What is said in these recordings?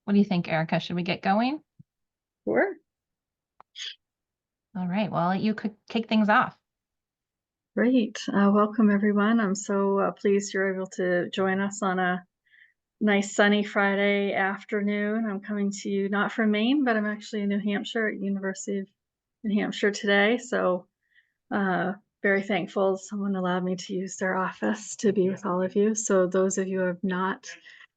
What do you think, Erica? Should we get going? Sure. All right, well, you could kick things off. Great. Welcome, everyone. I'm so pleased you're able to join us on a nice sunny Friday afternoon. I'm coming to you not from Maine, but I'm actually in New Hampshire at University of New Hampshire today. So uh, very thankful someone allowed me to use their office to be with all of you. So those of you who have not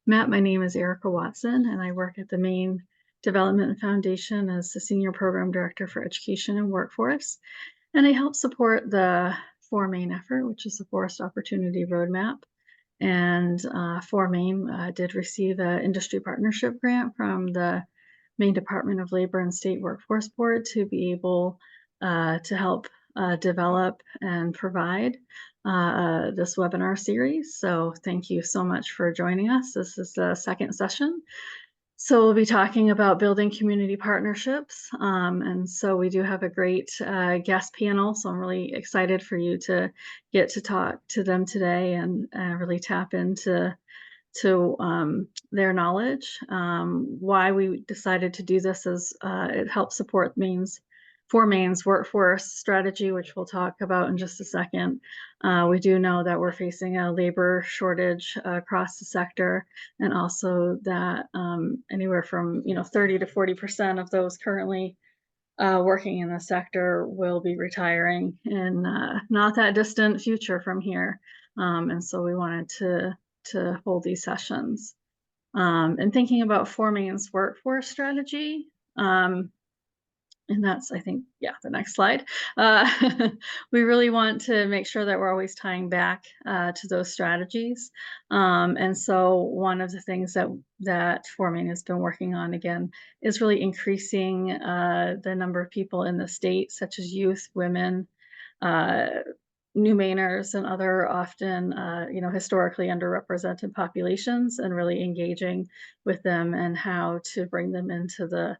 met, my name is Erica Watson, and I work at the Maine Development Foundation as the Senior Program Director for Education and Workforce. And I help support the For Maine effort, which is the Forest Opportunity Roadmap. And For Maine did receive an industry partnership grant from the Maine Department of Labor and State Workforce Board to be able to help develop and provide this webinar series. So thank you so much for joining us. This is the second session. So we'll be talking about building community partnerships. And so we do have a great guest panel. So I'm really excited for you to get to talk to them today and really tap into their knowledge. Why we decided to do this is it helps support Maine's workforce strategy, which we'll talk about in just a second. We do know that we're facing a labor shortage across the sector, and also that anywhere from 30 to 40% of those currently working in the sector will be retiring in not that distant future from here. And so we wanted to hold these sessions. And thinking about For Maine's workforce strategy, and that's, I think, yeah, the next slide. We really want to make sure that we're always tying back to those strategies. And so one of the things that For Maine has been working on, again, is really increasing the number of people in the state, such as youth, women, new Mainers, and other often, historically underrepresented populations, and really engaging with them and how to bring them into the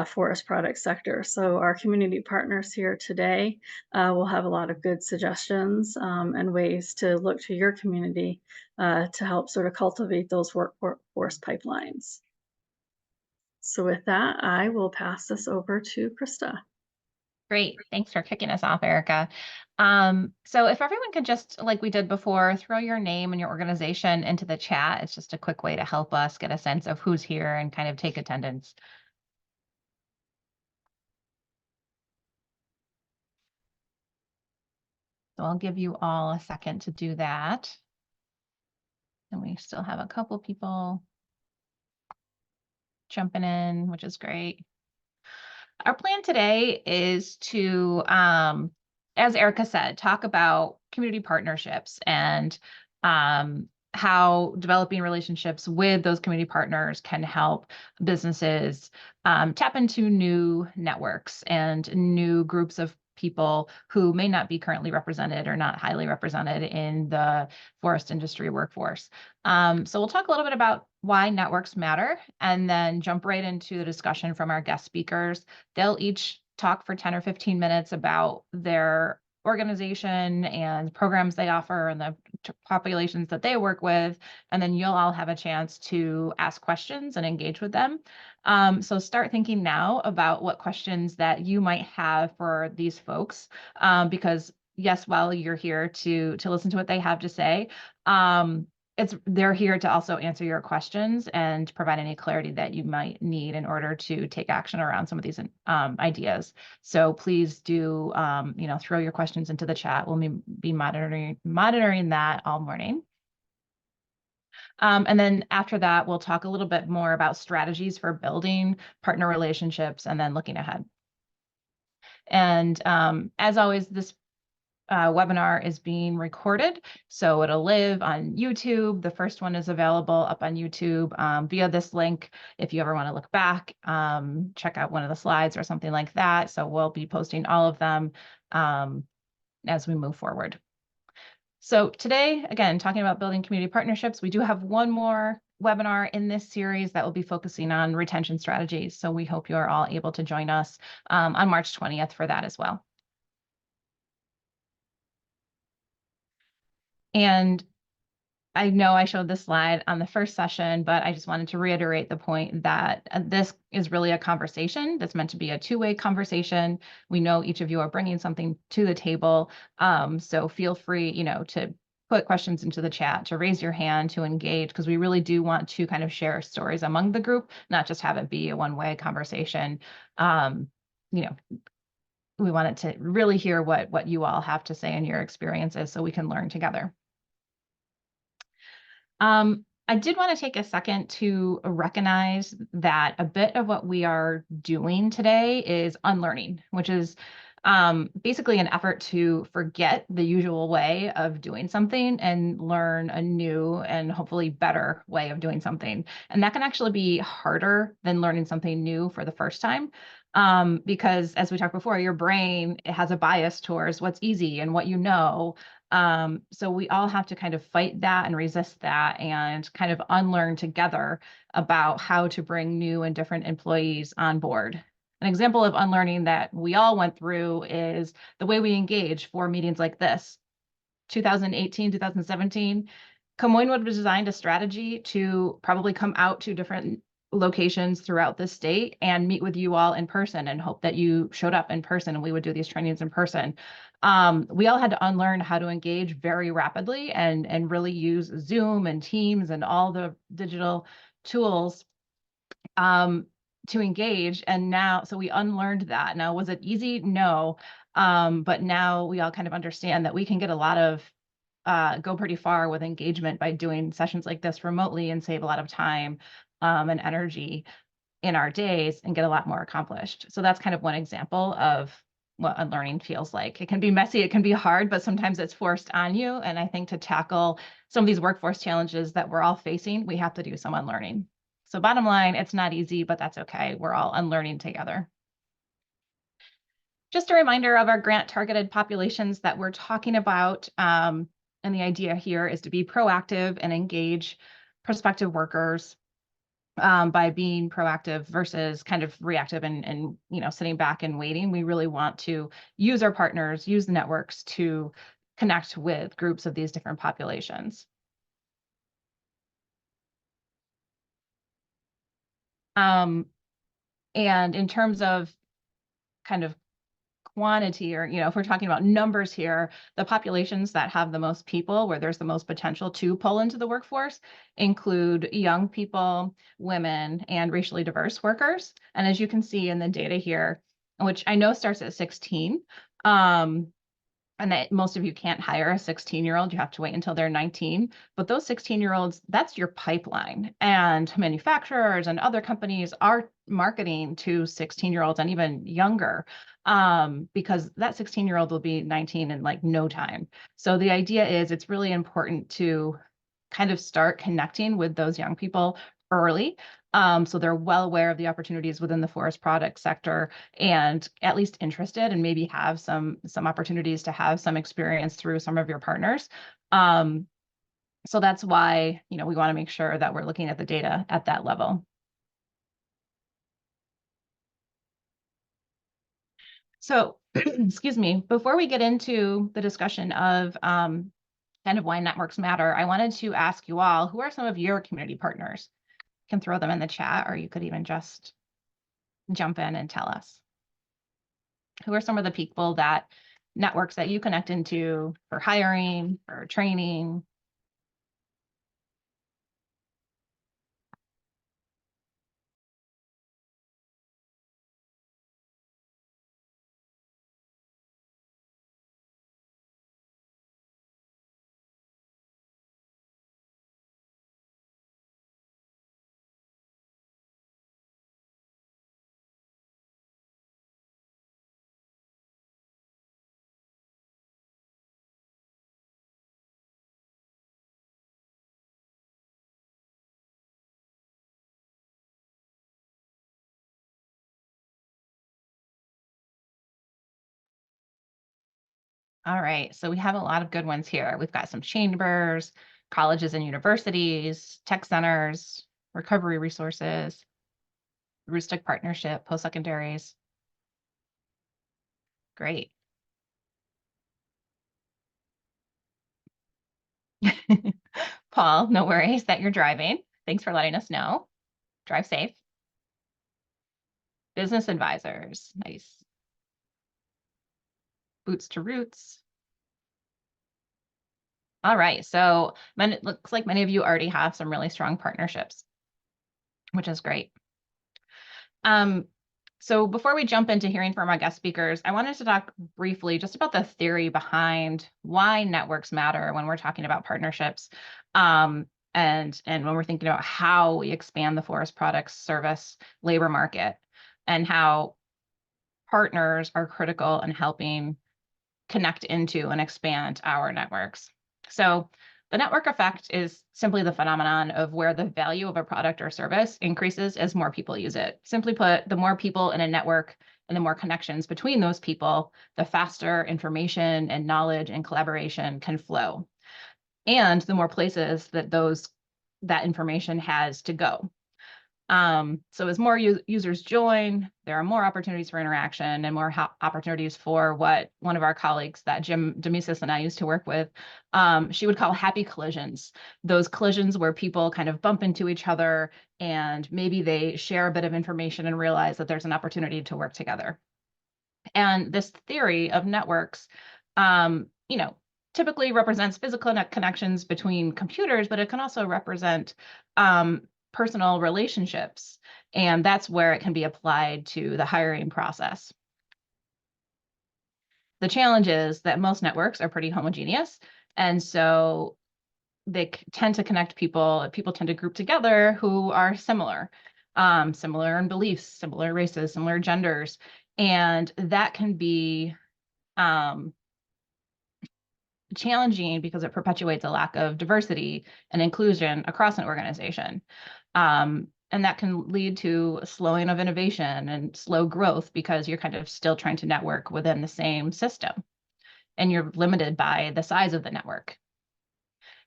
forest product sector. So our community partners here today will have a lot of good suggestions and ways to look to your community to help sort of cultivate those workforce pipelines. So with that, I will pass this over to Krista. Great. Thanks for kicking us off, Erica. So if everyone could just, like we did before, throw your name and your organization into the chat. It's just a quick way to help us get a sense of who's here and kind of take attendance. So I'll give you all a second to do that. And we still have a couple people jumping in, which is great. Our plan today is to, as Erica said, talk about community partnerships and how developing relationships with those community partners can help businesses tap into new networks and new groups of people who may not be currently represented or not highly represented in the forest industry workforce. So we'll talk a little bit about why networks matter and then jump right into the discussion from our guest speakers. They'll each talk for 10 or 15 minutes about their organization and programs they offer and the populations that they work with. And then you'll all have a chance to ask questions and engage with them. So start thinking now about what questions that you might have for these folks, because yes, while you're here to listen to what they have to say, they're here to also answer your questions and provide any clarity that you might need in order to take action around some of these ideas. So please do, throw your questions into the chat. We'll be monitoring that all morning. And then after that, we'll talk a little bit more about strategies for building partner relationships and then looking ahead. And as always, this webinar is being recorded, so it'll live on YouTube. The first one is available up on YouTube via this link. If you ever want to look back, check out one of the slides or something like that. So we'll be posting all of them as we move forward. So today, again, talking about building community partnerships, we do have one more webinar in this series that will be focusing on retention strategies. So we hope you are all able to join us on March 20th for that as well. And I know I showed this slide on the first session, but I just wanted to reiterate the point that this is really a conversation that's meant to be a two-way conversation. We know each of you are bringing something to the table. So feel free, to put questions into the chat, to raise your hand, to engage, because we really do want to kind of share stories among the group, not just have it be a one-way conversation. Um, you know, we wanted to really hear what you all have to say in your experiences so we can learn together. I did want to take a second to recognize that a bit of what we are doing today is unlearning, which is basically an effort to forget the usual way of doing something and learn a new and hopefully better way of doing something. And that can actually be harder than learning something new for the first time. Because as we talked before, your brain, it has a bias towards what's easy and what you know. So we all have to kind of fight that and resist that and kind of unlearn together about how to bring new and different employees on board. An example of unlearning that we all went through is the way we engage for meetings like this. 2018, 2017, Camoin would have designed a strategy to probably come out to different locations throughout the state and meet with you all in person and hope that you showed up in person and we would do these trainings in person. We all had to unlearn how to engage very rapidly and really use Zoom and Teams and all the digital tools to engage. And now, so we unlearned that. Now, was it easy? No. But now we all kind of understand that we can get a lot of go pretty far with engagement by doing sessions like this remotely and save a lot of time and energy in our days and get a lot more accomplished. So that's kind of one example of what unlearning feels like. It can be messy, it can be hard, but sometimes it's forced on you. And I think to tackle some of these workforce challenges that we're all facing, we have to do some unlearning. So bottom line, it's not easy, but that's okay. We're all unlearning together. Just a reminder of our grant targeted populations that we're talking about. And the idea here is to be proactive and engage prospective workers by being proactive versus kind of reactive and sitting back and waiting. We really want to use our partners, use the networks to connect with groups of these different populations. And in terms of kind of quantity, or if we're talking about numbers here, the populations that have the most people where there's the most potential to pull into the workforce include young people, women, and racially diverse workers. And as you can see in the data here, which I know starts at 16, and that most of you can't hire a 16-year-old, you have to wait until they're 19. But those 16-year-olds, that's your pipeline. And manufacturers and other companies are marketing to 16-year-olds and even younger, because that 16-year-old will be 19 in like no time. So the idea is it's really important to kind of start connecting with those young people early. So they're well aware of the opportunities within the forest product sector and at least interested and maybe have some opportunities to have some experience through some of your partners. So that's why, we want to make sure that we're looking at the data at that level. So, excuse me, before we get into the discussion of kind of why networks matter, I wanted to ask you all, who are some of your community partners? You can throw them in the chat, or you could even just jump in and tell us. Who are some of the people networks that you connect into for hiring, for training? All right, so we have a lot of good ones here. We've got some chambers, colleges and universities, tech centers, recovery resources, Rustic Partnership, post-secondaries. Great. Paul, no worries that you're driving. Thanks for letting us know. Drive safe. Business advisors, nice. Boots to roots. All right, so it looks like many of you already have some really strong partnerships, which is great. So before we jump into hearing from our guest speakers, I wanted to talk briefly just about the theory behind why networks matter when we're talking about partnerships, and when we're thinking about how we expand the forest products service labor market, and how partners are critical in helping connect into and expand our networks. So the network effect is simply the phenomenon of where the value of a product or service increases as more people use it. Simply put, the more people in a network and the more connections between those people, the faster information and knowledge and collaboration can flow. And the more places that that information has to go. So as more users join, there are more opportunities for interaction and more opportunities for what one of our colleagues that Jim Demesis and I used to work with, she would call happy collisions. Those collisions where people kind of bump into each other and maybe they share a bit of information and realize that there's an opportunity to work together. And this theory of networks, typically represents physical connections between computers, but it can also represent personal relationships. And that's where it can be applied to the hiring process. The challenge is that most networks are pretty homogeneous. And so they tend to connect people tend to group together who are similar, similar in beliefs, similar races, similar genders. And that can be challenging because it perpetuates a lack of diversity and inclusion across an organization. And that can lead to a slowing of innovation and slow growth because you're kind of still trying to network within the same system and you're limited by the size of the network.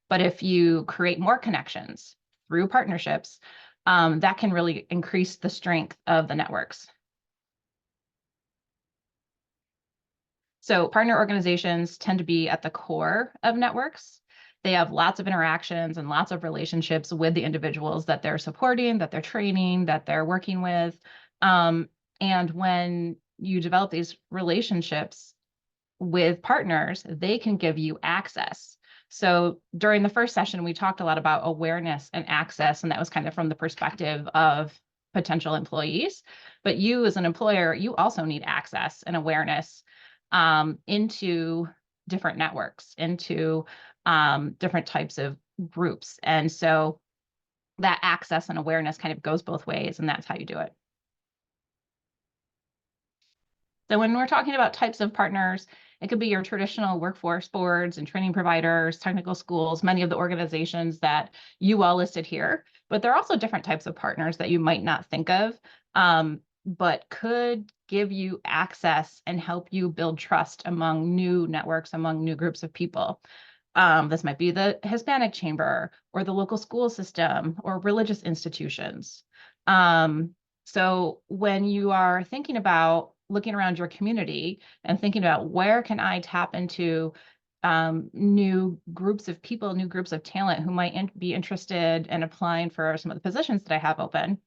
But if you create more connections through partnerships, that can really increase the strength of the networks. So partner organizations tend to be at the core of networks. They have lots of interactions and lots of relationships with the individuals that they're supporting, that they're training, that they're working with. And when you develop these relationships with partners, they can give you access. So during the first session, we talked a lot about awareness and access, and that was kind of from the perspective of potential employees. But you as an employer, you also need access and awareness into different networks, into different types of groups. And so that access and awareness kind of goes both ways, and that's how you do it. So when we're talking about types of partners, it could be your traditional workforce boards and training providers, technical schools, many of the organizations that you all listed here. But there are also different types of partners that you might not think of, but could give you access and help you build trust among new networks, among new groups of people. This might be the Hispanic Chamber or the local school system or religious institutions. So when you are thinking about looking around your community and thinking about where can I tap into new groups of people, new groups of talent who might be interested in applying for some of the positions that I have open,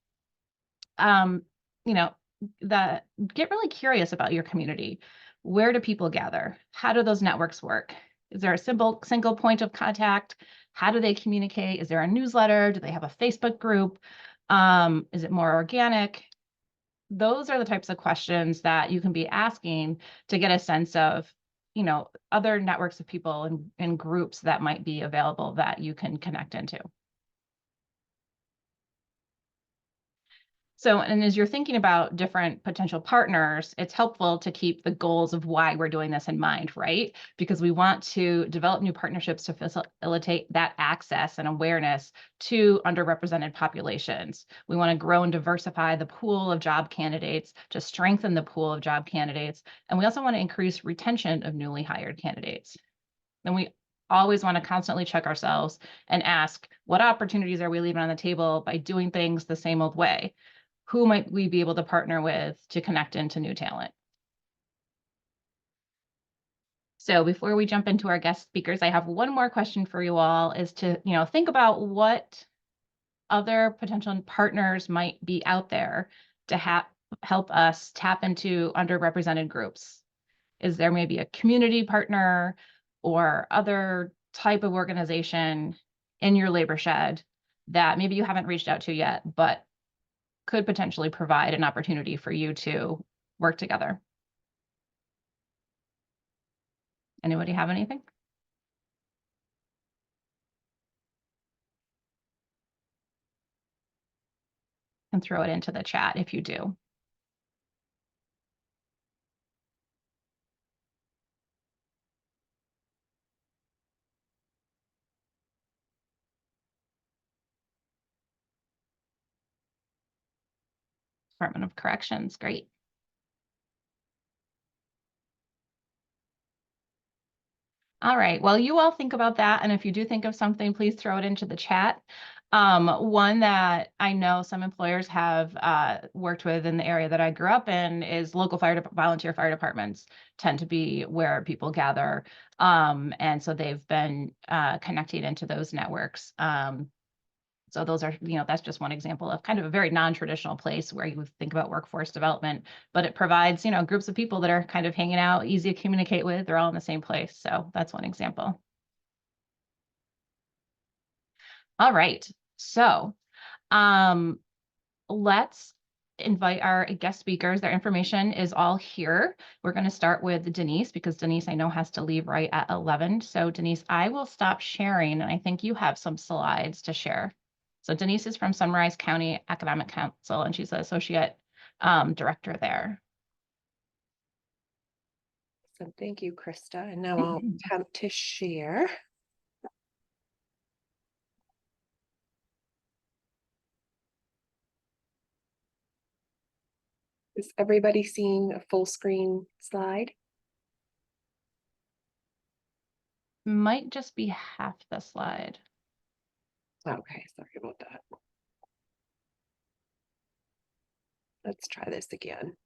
get really curious about your community. Where do people gather? How do those networks work? Is there a single point of contact? How do they communicate? Is there a newsletter? Do they have a Facebook group? Is it more organic? Those are the types of questions that you can be asking to get a sense of, other networks of people and groups that might be available that you can connect into. So, and as you're thinking about different potential partners, it's helpful to keep the goals of why we're doing this in mind, right? Because we want to develop new partnerships to facilitate that access and awareness to underrepresented populations. We want to grow and diversify the pool of job candidates, to strengthen the pool of job candidates. And we also want to increase retention of newly hired candidates. And we always want to constantly check ourselves and ask, what opportunities are we leaving on the table by doing things the same old way? Who might we be able to partner with to connect into new talent? So before we jump into our guest speakers, I have one more question for you all is to, think about what other potential partners might be out there to help us tap into underrepresented groups. Is there maybe a community partner or other type of organization in your labor shed that maybe you haven't reached out to yet, but could potentially provide an opportunity for you to work together? Anybody have anything? And throw it into the chat if you do. Department of Corrections, great. All right, well, you all think about that. And if you do think of something, please throw it into the chat. One that I know some employers have worked with in the area that I grew up in is local volunteer fire departments tend to be where people gather. And so they've been connecting into those networks. So those are, that's just one example of kind of a very non-traditional place where you would think about workforce development, but it provides, groups of people that are kind of hanging out, easy to communicate with. They're all in the same place. So that's one example. All right. So let's invite our guest speakers. Their information is all here. We're going to start with Denise because Denise, I know, has to leave right at 11. So Denise, I will stop sharing, and I think you have some slides to share. So Denise is from Sunrise County Economic Council, and she's the associate director there. So thank you, Krista. And now I'll attempt to share. Is everybody seeing a full screen slide? Might just be half the slide. Okay, sorry about that. Let's try this again.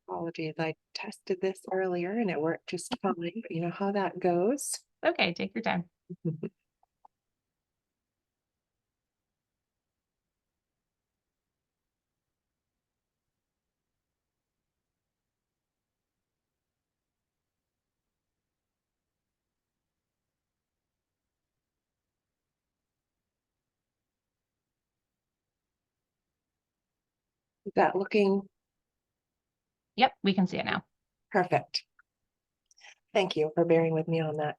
Apologies, I tested this earlier and it worked just fine, but you know how that goes. Okay, take your time. Is that looking Yep, we can see it now. perfect? Thank you for bearing with me on that.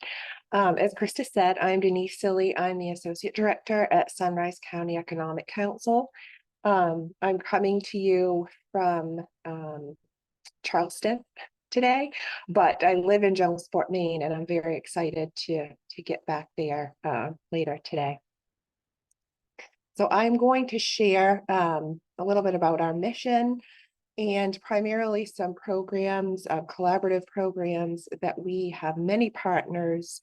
As Krista said, I'm Denise Silly. I'm the Associate Director at Sunrise County Economic Council. I'm coming to you from Charleston today, but I live in Jonesport, Maine, and I'm very excited to get back there later today. So I'm going to share a little bit about our mission and primarily some programs, collaborative programs that we have many partners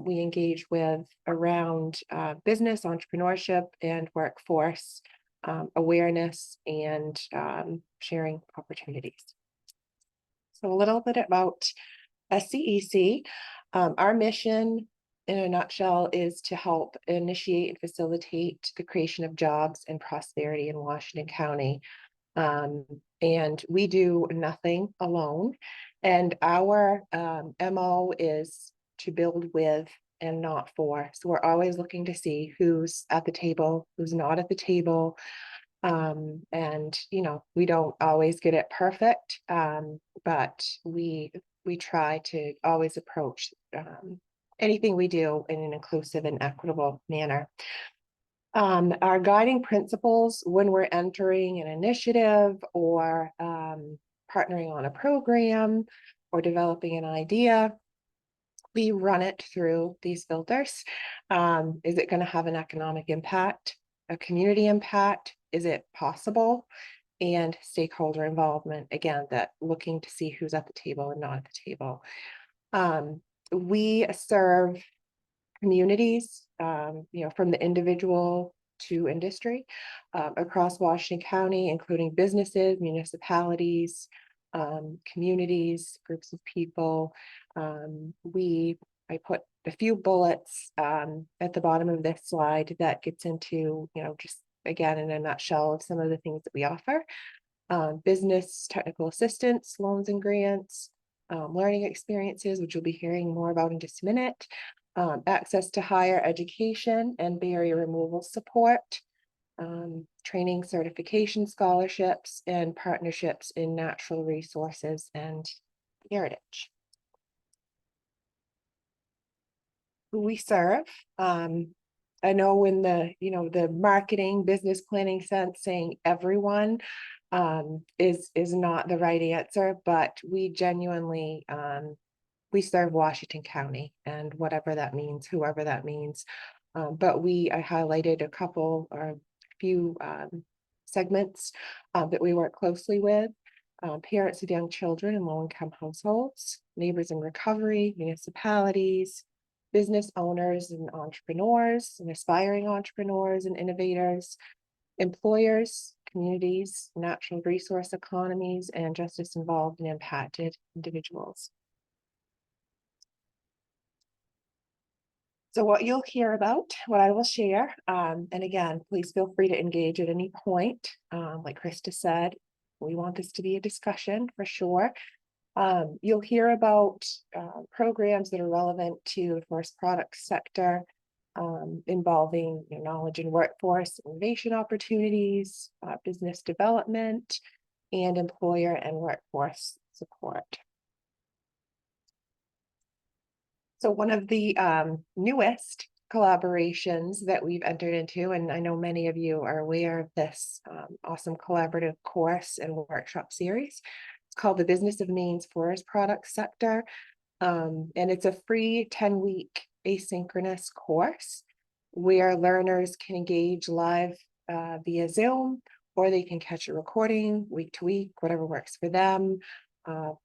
we engage with around business, entrepreneurship, and workforce awareness and sharing opportunities. So a little bit about SCEC. Our mission in a nutshell is to help initiate and facilitate the creation of jobs and prosperity in Washington County. And we do nothing alone. And our MO is to build with and not for. So we're always looking to see who's at the table, who's not at the table. And we don't always get it perfect, but we try to always approach anything we do in an inclusive and equitable manner. Our guiding principles when we're entering an initiative or partnering on a program or developing an idea, we run it through these filters. Is it going to have an economic impact, a community impact? Is it possible? and stakeholder involvement, again, that looking to see who's at the table and not at the table. We serve communities, from the individual to industry, across Washington County, including businesses, municipalities, communities, groups of people. I put a few bullets at the bottom of this slide that gets into, just again, in a nutshell of some of the things that we offer. Business technical assistance, loans and grants, learning experiences, which you'll be hearing more about in just a minute, access to higher education and barrier removal support, training, certification, scholarships, and partnerships in natural resources and heritage. Who we serve. I know in the marketing business planning sense, saying everyone is not the right answer, but we genuinely we serve Washington County and whatever that means, whoever that means. But I highlighted a couple or a few segments that we work closely with. Parents of young children in low-income households, neighbors in recovery, municipalities, business owners and entrepreneurs and aspiring entrepreneurs and innovators, employers, communities, natural resource economies, and justice involved and impacted individuals. So what you'll hear about, what I will share, and again, please feel free to engage at any point. Like Krista said, we want this to be a discussion for sure. You'll hear about programs that are relevant to the forest products sector, involving knowledge and workforce innovation opportunities, business development, and employer and workforce support. So one of the newest collaborations that we've entered into, and I know many of you are aware of this awesome collaborative course and workshop series. It's called the Business of Maine's Forest Products Sector. And it's a free 10-week asynchronous course where learners can engage live via Zoom, or they can catch a recording week to week, whatever works for them.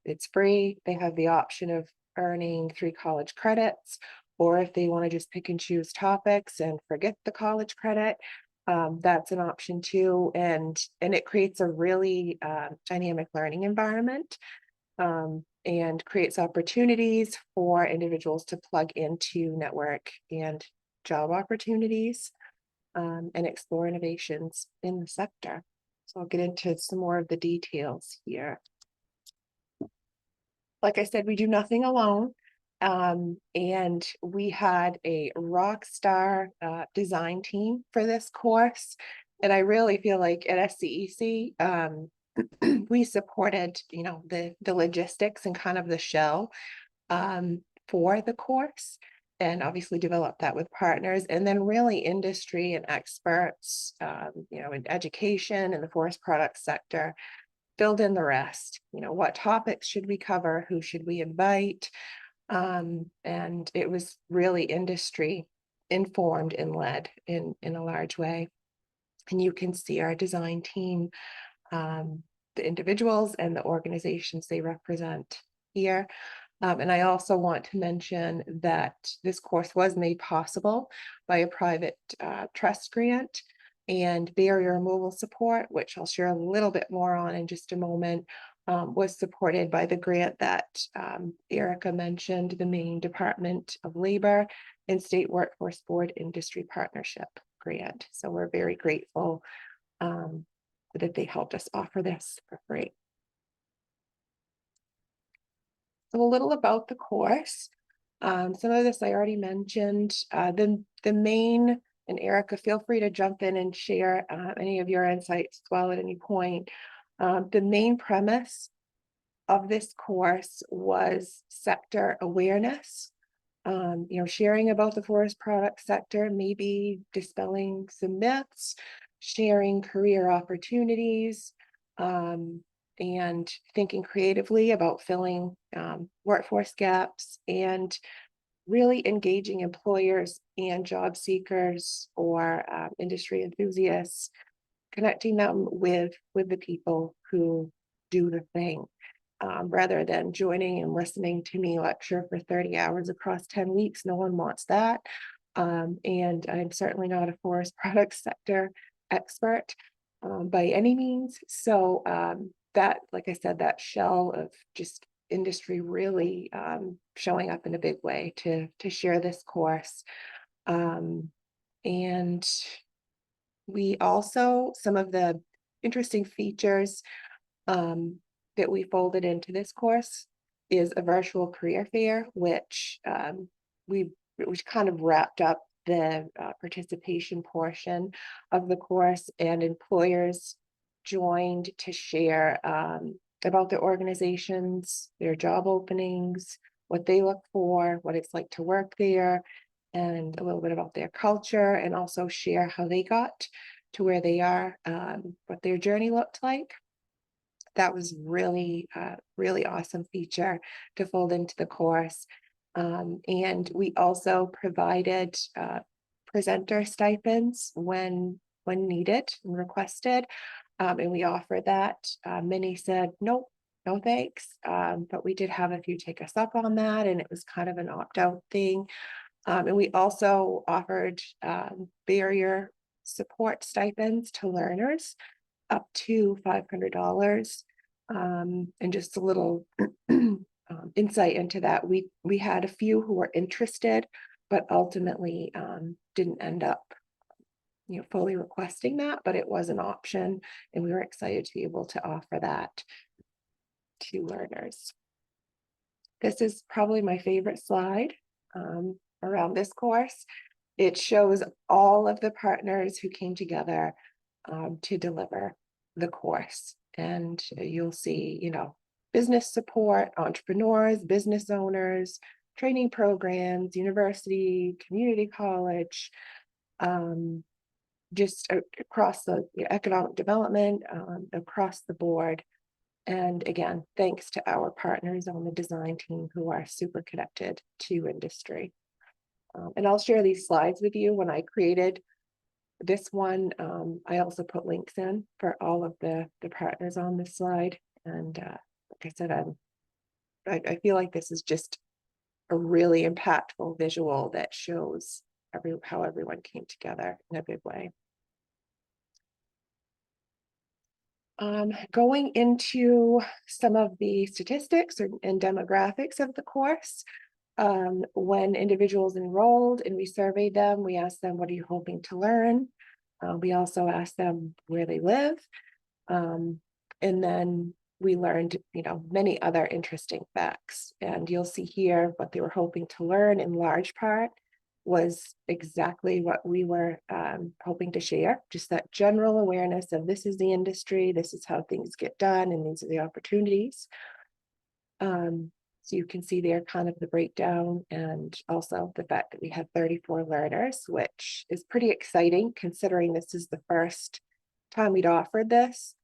It's free. They have the option of earning 3 college credits, or if they want to just pick and choose topics and forget the college credit, that's an option too. And it creates a really dynamic learning environment, and creates opportunities for individuals to plug into network and job opportunities, and explore innovations in the sector. So I'll get into some more of the details here. Like I said, we do nothing alone. And we had a rock star design team for this course. And I really feel like at SCEC, we supported, the logistics and kind of the shell for the course, and obviously developed that with partners, and then really industry and experts, in education and the forest products sector filled in the rest. What topics should we cover? Who should we invite? And it was really industry informed and led in a large way. And you can see our design team, the individuals and the organizations they represent here. And I also want to mention that this course was made possible by a private trust grant and barrier removal support, which I'll share a little bit more on in just a moment, was supported by the grant that Erica mentioned, the Maine Department of Labor and State Workforce Board Industry Partnership grant. So we're very grateful that they helped us offer this for free. So a little about the course. Some of this I already mentioned. The main, and Erica, feel free to jump in and share any of your insights as well at any point. The main premise of this course was sector awareness, sharing about the forest product sector, maybe dispelling some myths, sharing career opportunities, and thinking creatively about filling workforce gaps, and really engaging employers and job seekers or industry enthusiasts connecting them with the people who do the thing, rather than joining and listening to me lecture for 30 hours across 10 weeks. No one wants that. And I'm certainly not a forest products sector expert by any means. So that, like I said, that shell of just industry really showing up in a big way to share this course. And we also, some of the interesting features that we folded into this course is a virtual career fair, which which kind of wrapped up the participation portion of the course, and employers joined to share about their organizations, their job openings, what they look for, what it's like to work there, and a little bit about their culture, and also share how they got to where they are, what their journey looked like. That was really, really awesome feature to fold into the course. And we also provided presenter stipends when needed and requested. And we offered that. Many said, nope, no thanks. But we did have a few take us up on that, and it was kind of an opt-out thing. And we also offered barrier support stipends to learners up to $500. And just a little insight into that. We had a few who were interested, but ultimately didn't end up fully requesting that, but it was an option, and we were excited to be able to offer that to learners. This is probably my favorite slide around this course. It shows all of the partners who came together to deliver the course. And you'll see, business support, entrepreneurs, business owners, training programs, university, community college, just across the economic development, across the board. And again, thanks to our partners on the design team who are super connected to industry. And I'll share these slides with you. When I created this one, I also put links in for all of the partners on this slide. And like I said, I feel like this is just a really impactful visual that shows how everyone came together in a big way. Going into some of the statistics and demographics of the course, when individuals enrolled and we surveyed them, we asked them, what are you hoping to learn? We also asked them where they live. And then we learned, many other interesting facts. And you'll see here what they were hoping to learn in large part was exactly what we were hoping to share, just that general awareness of this is the industry, this is how things get done, and these are the opportunities. So you can see there kind of the breakdown, and also the fact that we had 34 learners, which is pretty exciting considering this is the first time we'd offered this.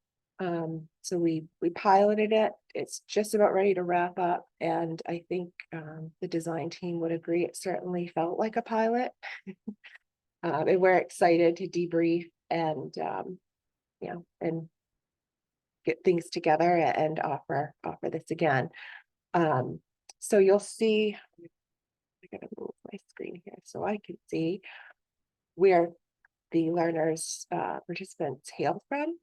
So we piloted it. It's just about ready to wrap up, and I think the design team would agree it certainly felt like a pilot. And we're excited to debrief and and get things together and offer this again. So you'll see, I gotta move my screen here so I can see where the learners, participants hail from.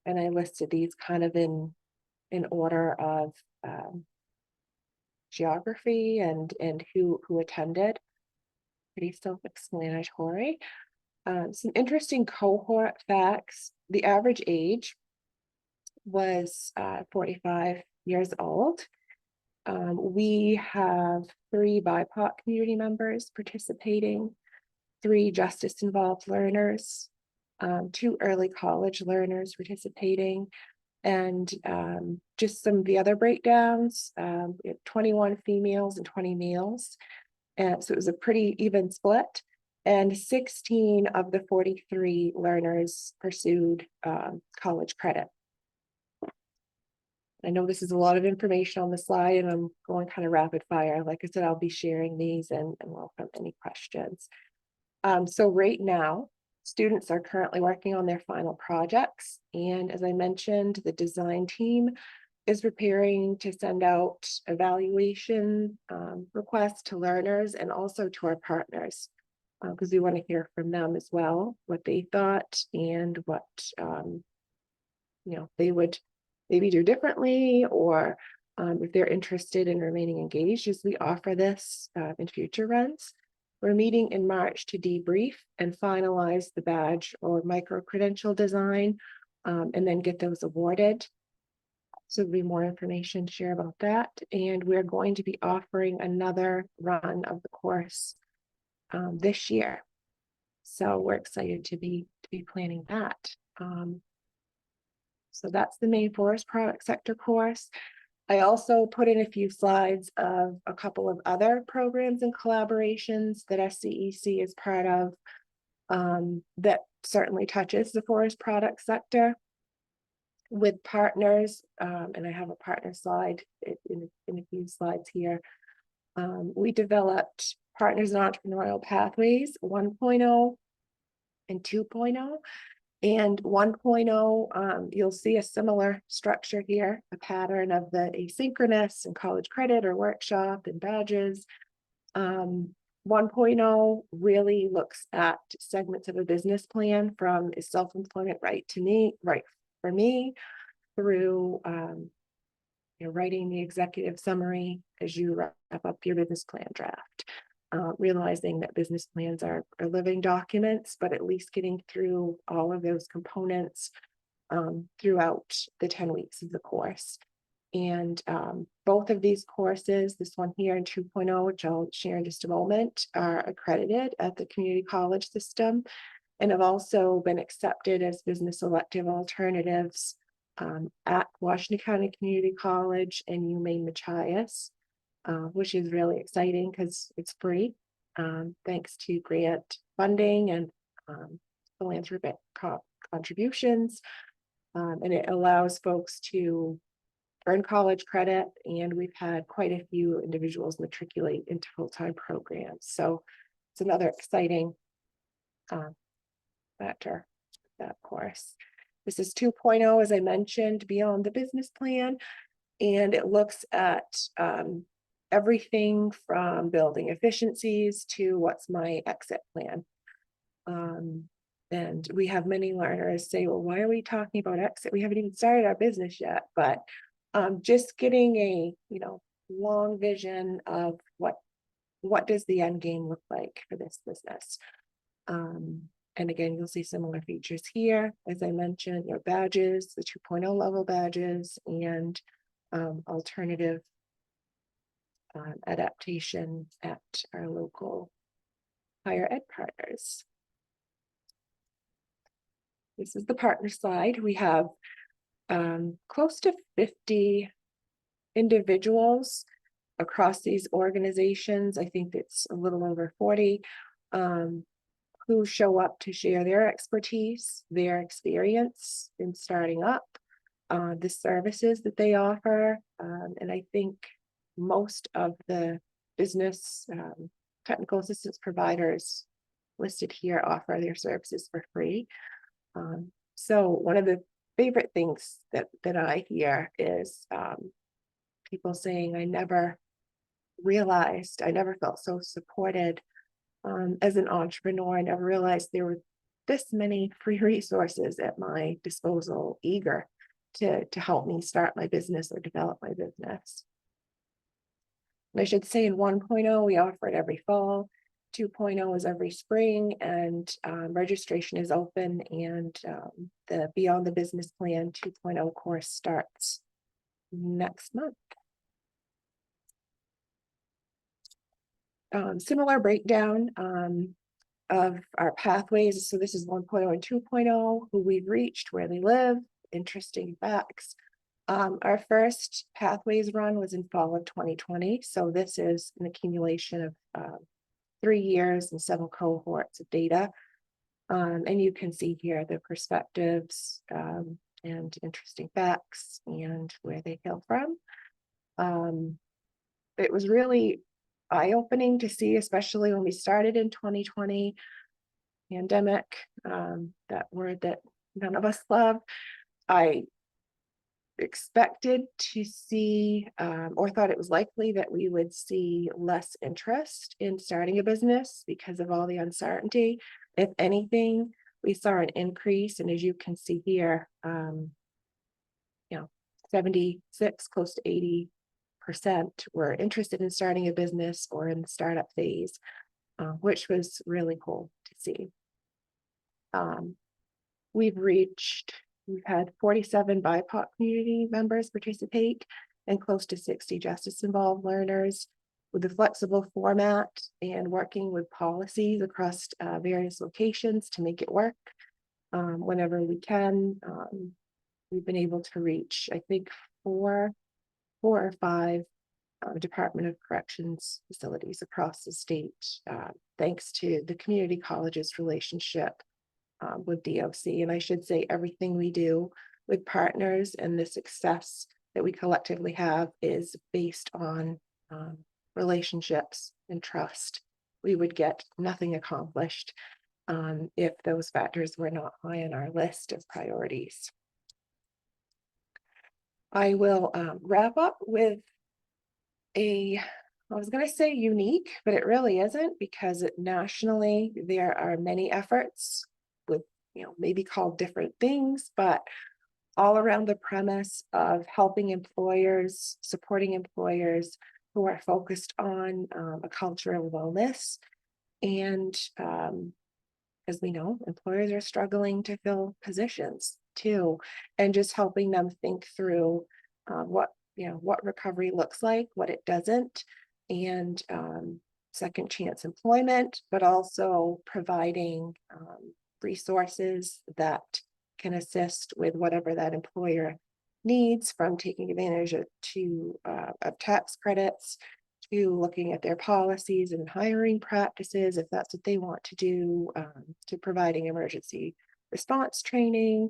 And I listed these kind of in order of geography and who attended. Pretty self-explanatory. Some interesting cohort facts. The average age was 45 years old. We have 3 BIPOC community members participating, 3 justice-involved learners, 2 early college learners participating, and just some of the other breakdowns, we had 21 females and 20 males. And so it was a pretty even split, and 16 of the 43 learners pursued college credit. I know this is a lot of information on the slide, and I'm going kind of rapid fire. Like I said, I'll be sharing these and welcome any questions. So right now, Students are currently working on their final projects, and as I mentioned, the design team is preparing to send out evaluation requests to learners and also to our partners, because we want to hear from them as well, what they thought and what they would maybe do differently, or if they're interested in remaining engaged as we offer this in future runs. We're meeting in March to debrief and finalize the badge or micro credential design, and then get those awarded. So there'll be more information to share about that. And we're going to be offering another run of the course this year. So we're excited to be planning that. So that's the Maine Forest Product Sector course. I also put in a few slides of a couple of other programs and collaborations that SCEC is part of, that certainly touches the forest product sector with partners. And I have a partner slide in a few slides here. We developed Partners in Entrepreneurial Pathways 1.0 and 2.0. And 1.0, you'll see a similar structure here, a pattern of the asynchronous and college credit or workshop and badges. 1.0 really looks at segments of a business plan from is self-employment right for me, through writing the executive summary as you wrap up your business plan draft. Realizing that business plans are living documents, but at least getting through all of those components throughout the 10 weeks of the course. And both of these courses, this one here and 2.0, which I'll share in just a moment, are accredited at the community college system and have also been accepted as business elective alternatives at Washington County Community College and UMaine Machias. Which is really exciting because it's free, thanks to grant funding and philanthropic contributions. And it allows folks to earn college credit, and we've had quite a few individuals matriculate into full-time programs. So it's another exciting factor of that course. This is 2.0, as I mentioned, beyond the business plan, and it looks at everything from building efficiencies to what's my exit plan. And we have many learners say, well, why are we talking about exit? We haven't even started our business yet. But just getting a long vision of what does the end game look like for this business. And again, you'll see similar features here, as I mentioned, your badges, the 2.0 level badges, and alternative adaptation at our local higher ed partners. This is the partner slide. We have close to 50 individuals across these organizations. I think it's a little over 40 who show up to share their expertise, their experience in starting up, the services that they offer. And I think most of the business technical assistance providers listed here offer their services for free. So one of the favorite things that I hear is people saying, I never felt so supported as an entrepreneur. I never realized there were this many free resources at my disposal, eager to help me start my business or develop my business. And I should say in 1.0, we offer it every fall. 2.0 is every spring, and registration is open, and the Beyond the Business Plan 2.0 course starts next month. Similar breakdown of our pathways. So this is 1.0 and 2.0, who we've reached, where they live, interesting facts. Our first pathways run was in fall of 2020. So this is an accumulation of 3 years and several cohorts of data. And you can see here the perspectives and interesting facts and where they hail from. It was really eye-opening to see, especially when we started in 2020, pandemic, that word that none of us love. I expected to see, or thought it was likely that we would see less interest in starting a business because of all the uncertainty. If anything, we saw an increase, and as you can see here, 76, close to 80% were interested in starting a business or in the startup phase, which was really cool to see. We've had 47 BIPOC community members participate and close to 60 justice involved learners with a flexible format and working with policies across various locations to make it work whenever we can. We've been able to reach, I think, four or five Department of Corrections facilities across the state, thanks to the community college's relationship with DOC. And I should say everything we do with partners and the success that we collectively have is based on relationships and trust. We would get nothing accomplished if those factors were not high on our list of priorities. I will wrap up with I was going to say unique, but it really isn't, because nationally there are many efforts with, maybe called different things, but all around the premise of helping employers, supporting employers who are focused on a culture of wellness. And as we know, employers are struggling to fill positions too, and just helping them think through what recovery looks like, what it doesn't, and second chance employment, but also providing resources that can assist with whatever that employer needs, from taking advantage of tax credits to looking at their policies and hiring practices, if that's what they want to do, to providing emergency response training,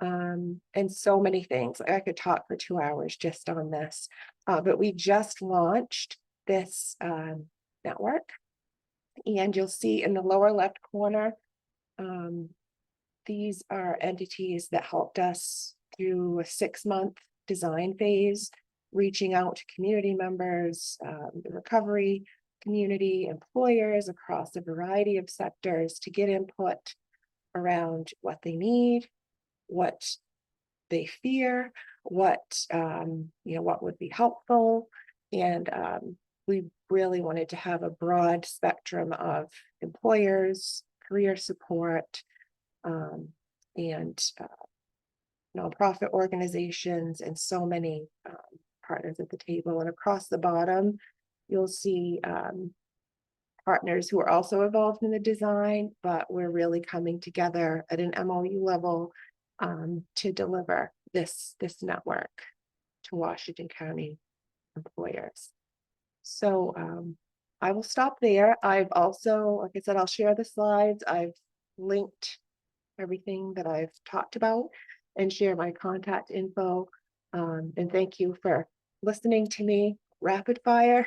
and so many things. I could talk for 2 hours just on this, but we just launched this network, and you'll see in the lower left corner, these are entities that helped us through a 6-month design phase, reaching out to community members, the recovery community, employers across a variety of sectors to get input around what they need, what they fear, what would be helpful. And we really wanted to have a broad spectrum of employers, career support, and nonprofit organizations, and so many partners at the table. And across the bottom, you'll see partners who are also involved in the design, but we're really coming together at an MOU level to deliver this network to Washington County employers. So I will stop there. I've also, like I said, I'll share the slides. I've linked everything that I've talked about and share my contact info. And thank you for listening to me rapid fire.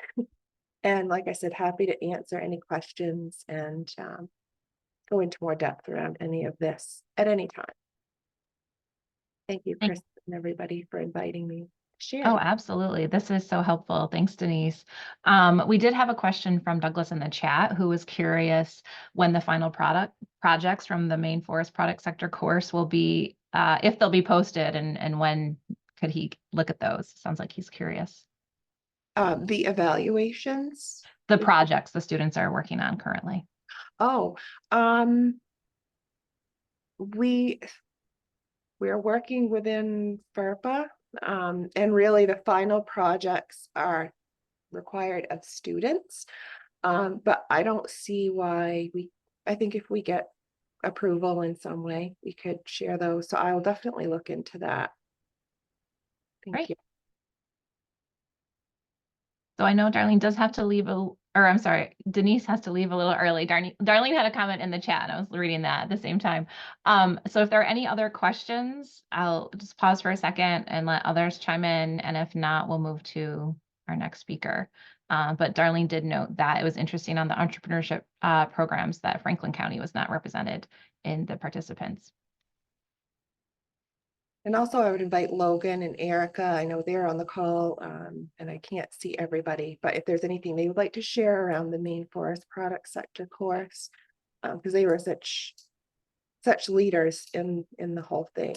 And like I said, happy to answer any questions and go into more depth around any of this at any time. Thank you, Chris, and everybody, for inviting me to share. Oh, absolutely. This is so helpful. Thanks, Denise. We did have a question from Douglas in the chat, who was curious when the final projects from the Maine Forest Product Sector course will be, if they'll be posted, and when could he look at those? Sounds like he's curious. The evaluations? The projects the students are working on currently. Oh, we're working within FERPA, and really the final projects are required of students. But I don't see why I think if we get approval in some way, we could share those. So I'll definitely look into that. Thank you. So I know Darlene does have to leave Denise has to leave a little early. Darlene had a comment in the chat, and I was reading that at the same time. So if there are any other questions, I'll just pause for a second and let others chime in. And if not, we'll move to our next speaker. But Darlene did note that it was interesting on the entrepreneurship programs that Franklin County was not represented in the participants. And also I would invite Logan and Erica. I know they're on the call, and I can't see everybody, but if there's anything they would like to share around the Maine Forest Product Sector course, because they were such leaders in the whole thing.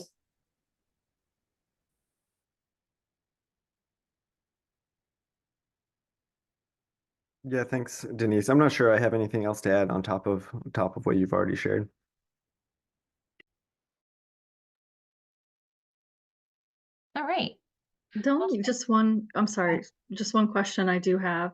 Yeah, thanks, Denise. I'm not sure I have anything else to add on top of what you've already shared. All right. I'm sorry, just one question I do have.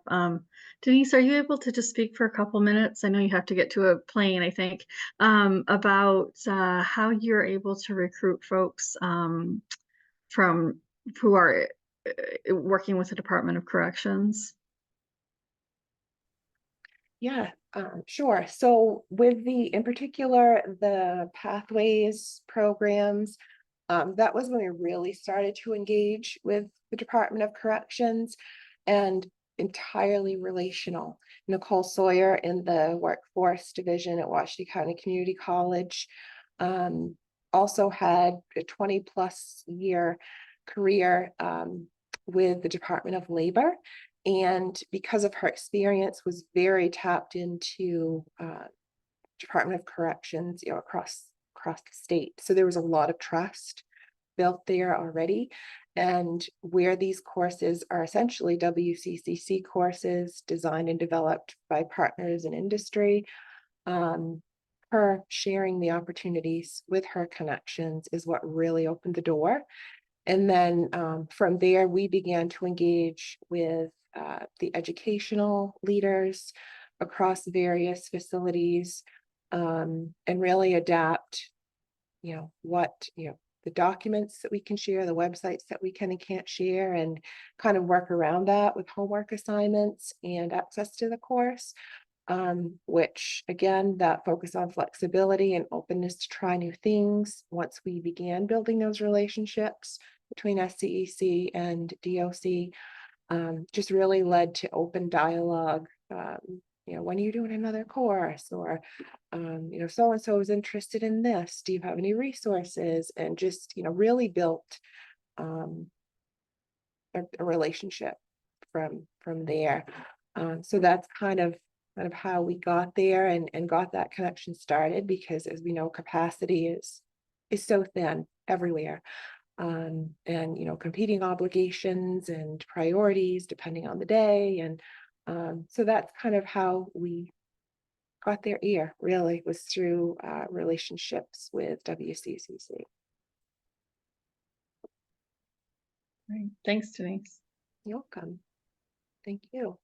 Denise, are you able to just speak for a couple minutes? I know you have to get to a plane, I think, about how you're able to recruit folks from who are working with the Department of Corrections. Yeah, sure. So with in particular, the Pathways programs, that was when we really started to engage with the Department of Corrections, and entirely relational. Nicole Sawyer in the Workforce Division at Washington County Community College also had a 20+ year career with the Department of Labor. And because of her experience, was very tapped into Department of Corrections, across the state. So there was a lot of trust built there already. And where these courses are essentially WCCC courses designed and developed by partners in industry, her sharing the opportunities with her connections is what really opened the door. And then from there, we began to engage with the educational leaders across various facilities, and really adapt, the documents that we can share, the websites that we can and can't share, and kind of work around that with homework assignments and access to the course. Which again, that focus on flexibility and openness to try new things. Once we began building those relationships between SCEC and DOC, just really led to open dialogue. When are you doing another course? Or, so-and-so is interested in this. Do you have any resources? And just, really built a relationship from there. So that's kind of how we got there and got that connection started, because as we know, capacity is so thin everywhere. And competing obligations and priorities depending on the day. And so that's kind of how we got their ear, really, was through relationships with WCCC. Right. Thanks, Denise. You're welcome. Thank you.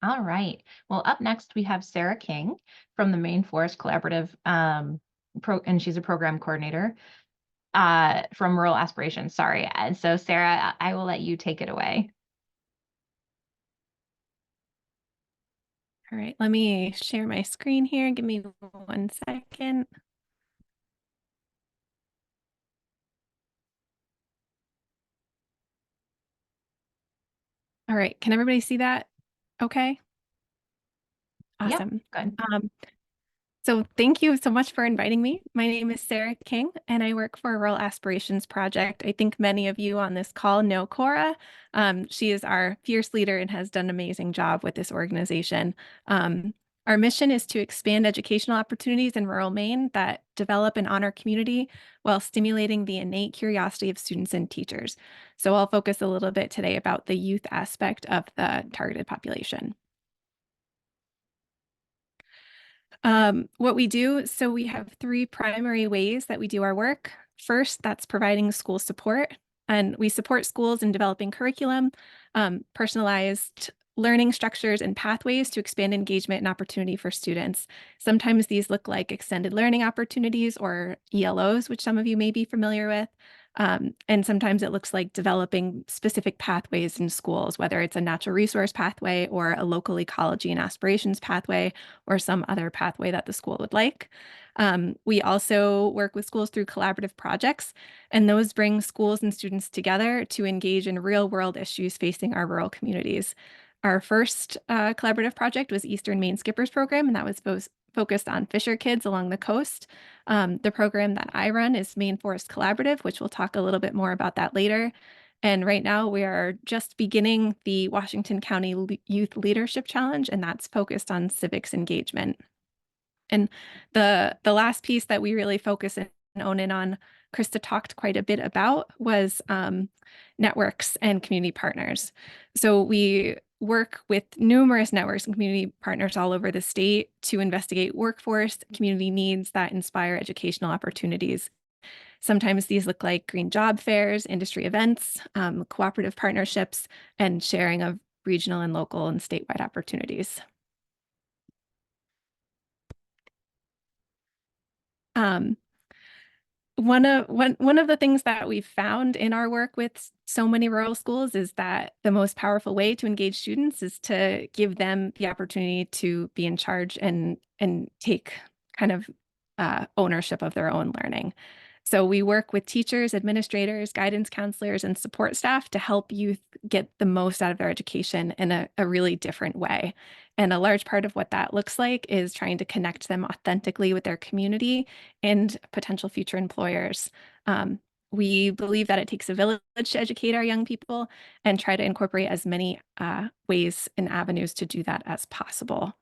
All right. Well, up next we have Sarah King from the Maine Forest Collaborative, and she's a program coordinator from Rural Aspirations. Sorry. And so, Sarah, I will let you take it away. All right, let me share my screen here. Give me 1 second. All right, can everybody see that? Okay. Awesome. Yep, good. So thank you so much for inviting me. My name is Sarah King, and I work for Rural Aspirations Project. I think many of you on this call know Cora. She is our fierce leader and has done an amazing job with this organization. Our mission is to expand educational opportunities in rural Maine that develop and honor community while stimulating the innate curiosity of students and teachers. So I'll focus a little bit today about the youth aspect of the targeted population. What we do, so we have 3 primary ways that we do our work. First, that's providing school support, and we support schools in developing curriculum, personalized learning structures and pathways to expand engagement and opportunity for students. Sometimes these look like extended learning opportunities or ELOs, which some of you may be familiar with. And sometimes it looks like developing specific pathways in schools, whether it's a natural resource pathway or a local ecology and aspirations pathway or some other pathway that the school would like. We also work with schools through collaborative projects, and those bring schools and students together to engage in real world issues facing our rural communities. Our first collaborative project was Eastern Maine Skippers Program, and that was focused on fisher kids along the coast. The program that I run is Maine Forest Collaborative, which we'll talk a little bit more about that later. And right now we are just beginning the Washington County Youth Leadership Challenge, and that's focused on civics engagement. And the last piece that we really focus and own in on, Krista talked quite a bit about, was networks and community partners. So we work with numerous networks and community partners all over the state to investigate workforce, community needs that inspire educational opportunities. Sometimes these look like green job fairs, industry events, cooperative partnerships, and sharing of regional and local and statewide opportunities. One of the things that we've found in our work with so many rural schools is that the most powerful way to engage students is to give them the opportunity to be in charge and take kind of ownership of their own learning. So we work with teachers, administrators, guidance counselors, and support staff to help youth get the most out of their education in a really different way. And a large part of what that looks like is trying to connect them authentically with their community and potential future employers. We believe that it takes a village to educate our young people and try to incorporate as many ways and avenues to do that as possible.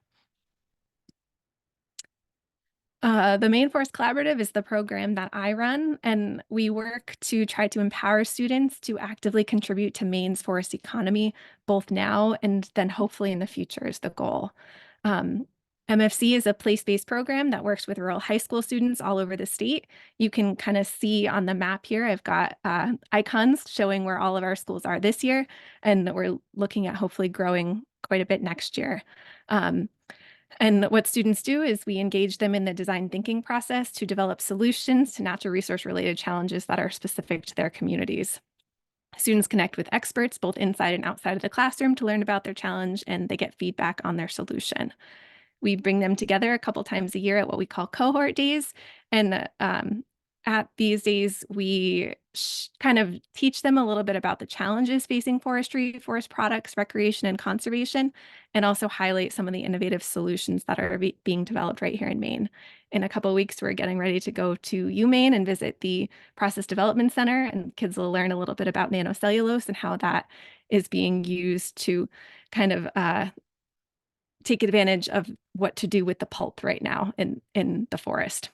The Maine Forest Collaborative is the program that I run, and we work to try to empower students to actively contribute to Maine's forest economy, both now and then hopefully in the future is the goal. MFC is a place-based program that works with rural high school students all over the state. You can kind of see on the map here, I've got icons showing where all of our schools are this year, and we're looking at hopefully growing quite a bit next year. And what students do is we engage them in the design thinking process to develop solutions to natural resource related challenges that are specific to their communities. Students connect with experts both inside and outside of the classroom to learn about their challenge, and they get feedback on their solution. We bring them together a couple times a year at what we call cohort days. And at these days, we kind of teach them a little bit about the challenges facing forestry, forest products, recreation, and conservation, and also highlight some of the innovative solutions that are being developed right here in Maine. In a couple of weeks, we're getting ready to go to UMaine and visit the Process Development Center, and kids will learn a little bit about nanocellulose and how that is being used to kind of take advantage of what to do with the pulp right now in the forest.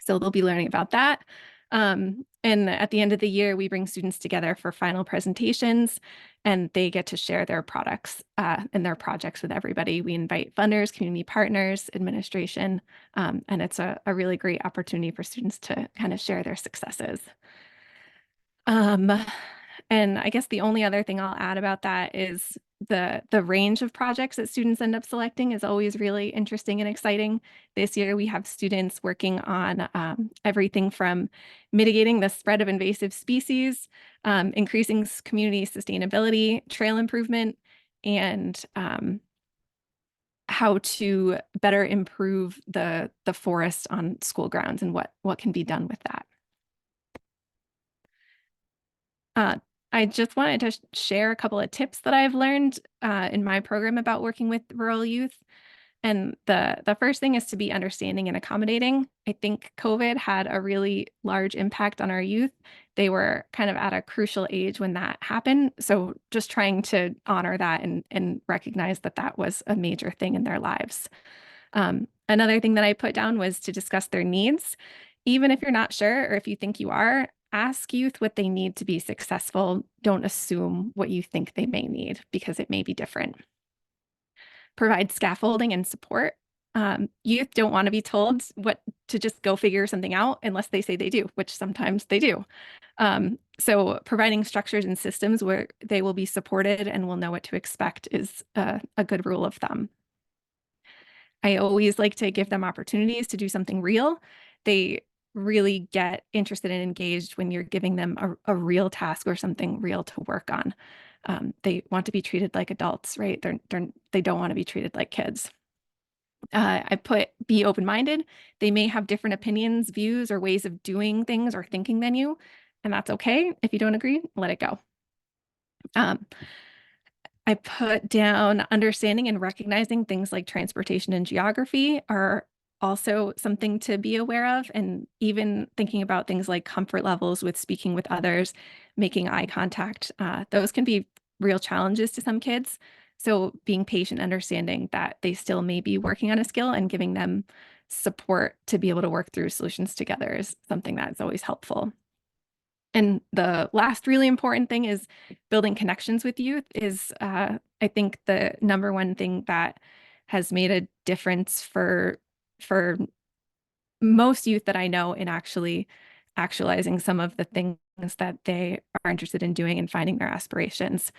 So they'll be learning about that. And at the end of the year, we bring students together for final presentations, and they get to share their products and their projects with everybody. We invite funders, community partners, administration, and it's a really great opportunity for students to kind of share their successes. And I guess the only other thing I'll add about that is the range of projects that students end up selecting is always really interesting and exciting. This year, we have students working on everything from mitigating the spread of invasive species, increasing community sustainability, trail improvement, and how to better improve the forest on school grounds and what can be done with that. I just wanted to share a couple of tips that I've learned in my program about working with rural youth. And the first thing is to be understanding and accommodating. I think COVID had a really large impact on our youth. They were kind of at a crucial age when that happened. So just trying to honor that and recognize that that was a major thing in their lives. Another thing that I put down was to discuss their needs. Even if you're not sure, or if you think you are, ask youth what they need to be successful. Don't assume what you think they may need, because it may be different. Provide scaffolding and support. Youth don't want to be told what to just go figure something out unless they say they do, which sometimes they do. So providing structures and systems where they will be supported and will know what to expect is a good rule of thumb. I always like to give them opportunities to do something real. They really get interested and engaged when you're giving them a real task or something real to work on. They want to be treated like adults, right? They don't want to be treated like kids. I put be open-minded. They may have different opinions, views, or ways of doing things or thinking than you, and that's okay. If you don't agree, let it go. I put down understanding and recognizing things like transportation and geography are also something to be aware of, and even thinking about things like comfort levels with speaking with others, making eye contact. Those can be real challenges to some kids. So being patient, understanding that they still may be working on a skill and giving them support to be able to work through solutions together is something that's always helpful. And the last really important thing is building connections with youth is, I think, the number one thing that has made a difference for most youth that I know in actually actualizing some of the things that they are interested in doing and finding their aspirations.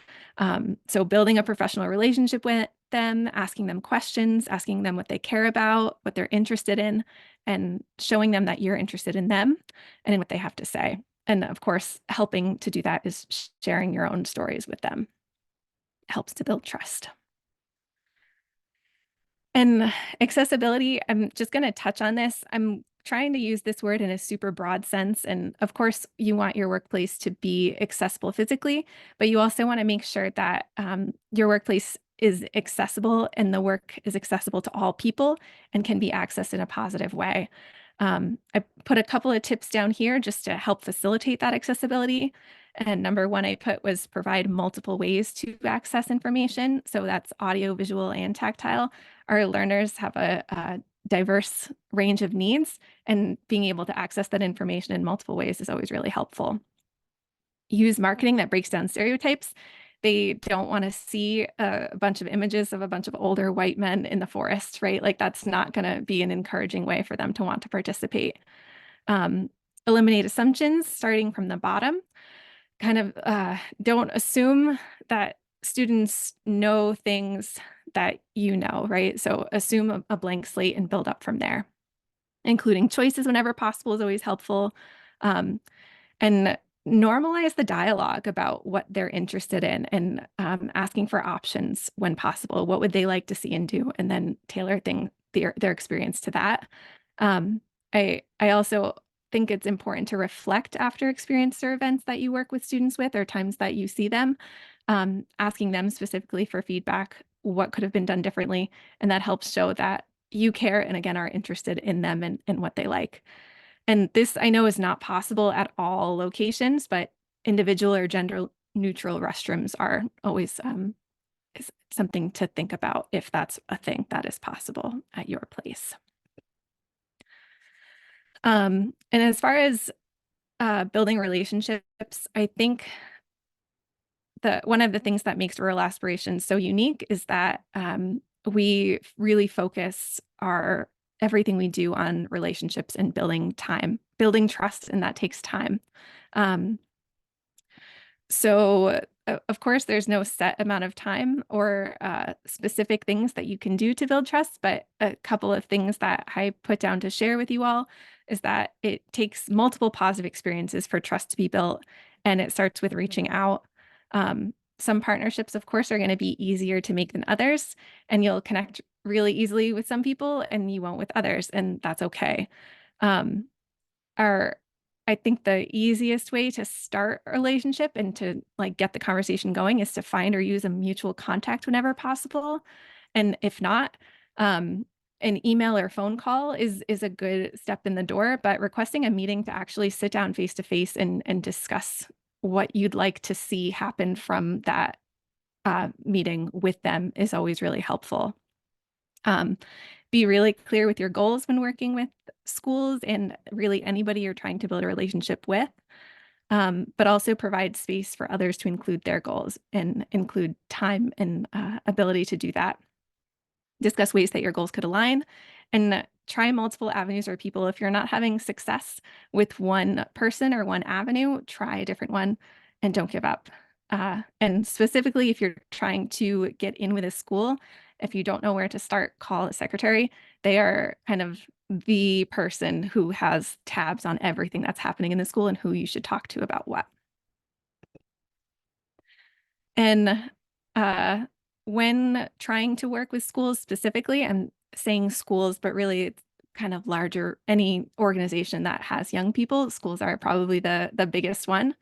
So building a professional relationship with them, asking them questions, asking them what they care about, what they're interested in, and showing them that you're interested in them and in what they have to say. And of course, helping to do that is sharing your own stories with them. Helps to build trust. And accessibility, I'm just going to touch on this. I'm trying to use this word in a super broad sense. And of course, you want your workplace to be accessible physically, but you also want to make sure that your workplace is accessible and the work is accessible to all people and can be accessed in a positive way. I put a couple of tips down here just to help facilitate that accessibility. And number one I put was provide multiple ways to access information. So that's audio, visual, and tactile. Our learners have a diverse range of needs, and being able to access that information in multiple ways is always really helpful. Use marketing that breaks down stereotypes. They don't want to see a bunch of images of a bunch of older white men in the forest, right? Like that's not going to be an encouraging way for them to want to participate. Eliminate assumptions starting from the bottom. Kind of don't assume that students know things that you know, right? So assume a blank slate and build up from there. Including choices whenever possible is always helpful. And normalize the dialogue about what they're interested in and asking for options when possible. What would they like to see and do? And then tailor their experience to that. I also think it's important to reflect after experience or events that you work with students with or times that you see them, asking them specifically for feedback, what could have been done differently. And that helps show that you care and again are interested in them and what they like. And this I know is not possible at all locations, but individual or gender neutral restrooms are always is something to think about if that's a thing that is possible at your place. And as far as building relationships, I think one of the things that makes Rural Aspirations so unique is that we really focus everything we do on relationships and building trust, and that takes time. So of course, there's no set amount of time or specific things that you can do to build trust, but a couple of things that I put down to share with you all is that it takes multiple positive experiences for trust to be built, and it starts with reaching out. Some partnerships, of course, are going to be easier to make than others, and you'll connect really easily with some people and you won't with others, and that's okay. I think the easiest way to start a relationship and to like get the conversation going is to find or use a mutual contact whenever possible. And if not, an email or phone call is a good step in the door, but requesting a meeting to actually sit down face to face and discuss what you'd like to see happen from that meeting with them is always really helpful. Be really clear with your goals when working with schools and really anybody you're trying to build a relationship with, but also provide space for others to include their goals and include time and ability to do that. Discuss ways that your goals could align and try multiple avenues or people. If you're not having success with one person or one avenue, try a different one and don't give up. And specifically, if you're trying to get in with a school, if you don't know where to start, call a secretary. They are kind of the person who has tabs on everything that's happening in the school and who you should talk to about what. And when trying to work with schools specifically, I'm saying schools, but really it's kind of larger, any organization that has young people, schools are probably the biggest one.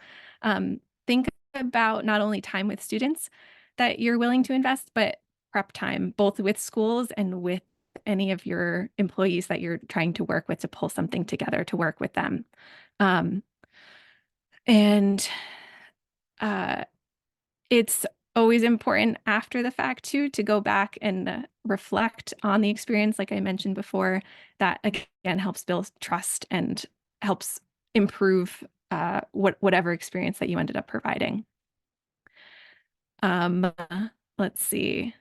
Think about not only time with students that you're willing to invest, but prep time, both with schools and with any of your employees that you're trying to work with to pull something together to work with them. And it's always important after the fact too to go back and reflect on the experience, like I mentioned before, that again helps build trust and helps improve whatever experience that you ended up providing. Let's see.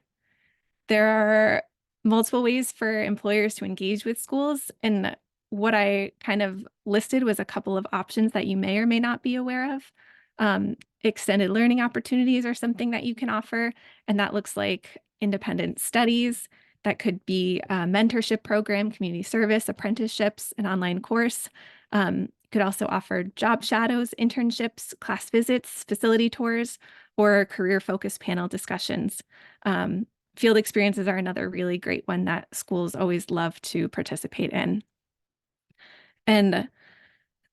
There are multiple ways for employers to engage with schools, and what I kind of listed was a couple of options that you may or may not be aware of. Extended learning opportunities are something that you can offer, and that looks like independent studies. That could be a mentorship program, community service, apprenticeships, an online course. Could also offer job shadows, internships, class visits, facility tours, or career-focused panel discussions. Field experiences are another really great one that schools always love to participate in. And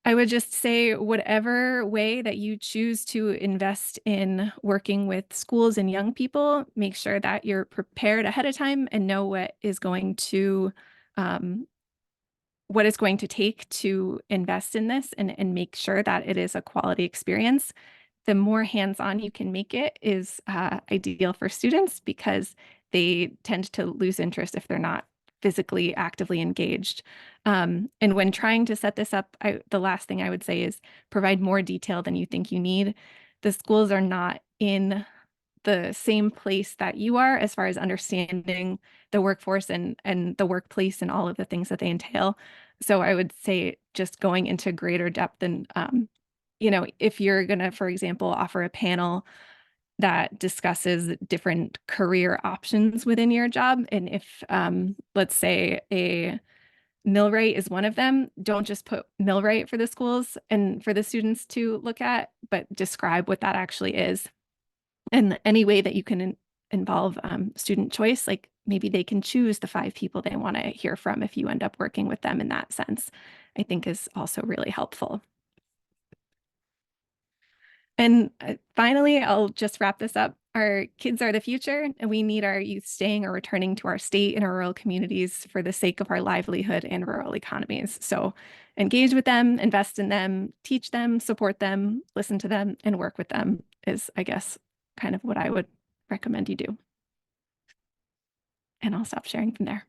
I would just say whatever way that you choose to invest in working with schools and young people, make sure that you're prepared ahead of time and know what it's going to take to invest in this and make sure that it is a quality experience. The more hands-on you can make it is ideal for students because they tend to lose interest if they're not physically actively engaged. And when trying to set this up, the last thing I would say is provide more detail than you think you need. The schools are not in the same place that you are as far as understanding the workforce and the workplace and all of the things that they entail. So I would say just going into greater depth and if you're going to, for example, offer a panel that discusses different career options within your job, and if, let's say, a mill rate is one of them, don't just put mill rate for the schools and for the students to look at, but describe what that actually is. And any way that you can involve student choice, like maybe they can choose the 5 people they want to hear from if you end up working with them in that sense, I think is also really helpful. And finally, I'll just wrap this up. Our kids are the future, and we need our youth staying or returning to our state and our rural communities for the sake of our livelihood and rural economies. So engage with them, invest in them, teach them, support them, listen to them, and work with them is, I guess, kind of what I would recommend you do. And I'll stop sharing from there.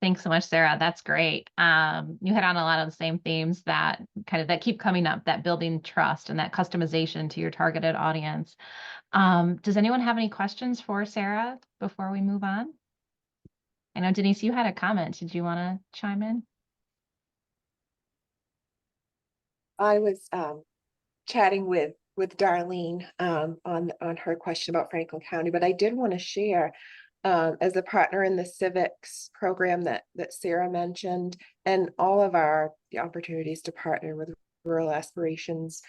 Thanks so much, Sarah. That's great. You hit on a lot of the same themes that keep coming up, that building trust and that customization to your targeted audience. Does anyone have any questions for Sarah before we move on? I know, Denise, you had a comment. Did you want to chime in? I was chatting with Darlene on her question about Franklin County, but I did want to share as a partner in the civics program that Sarah mentioned, and all of the opportunities to partner with rural aspirations.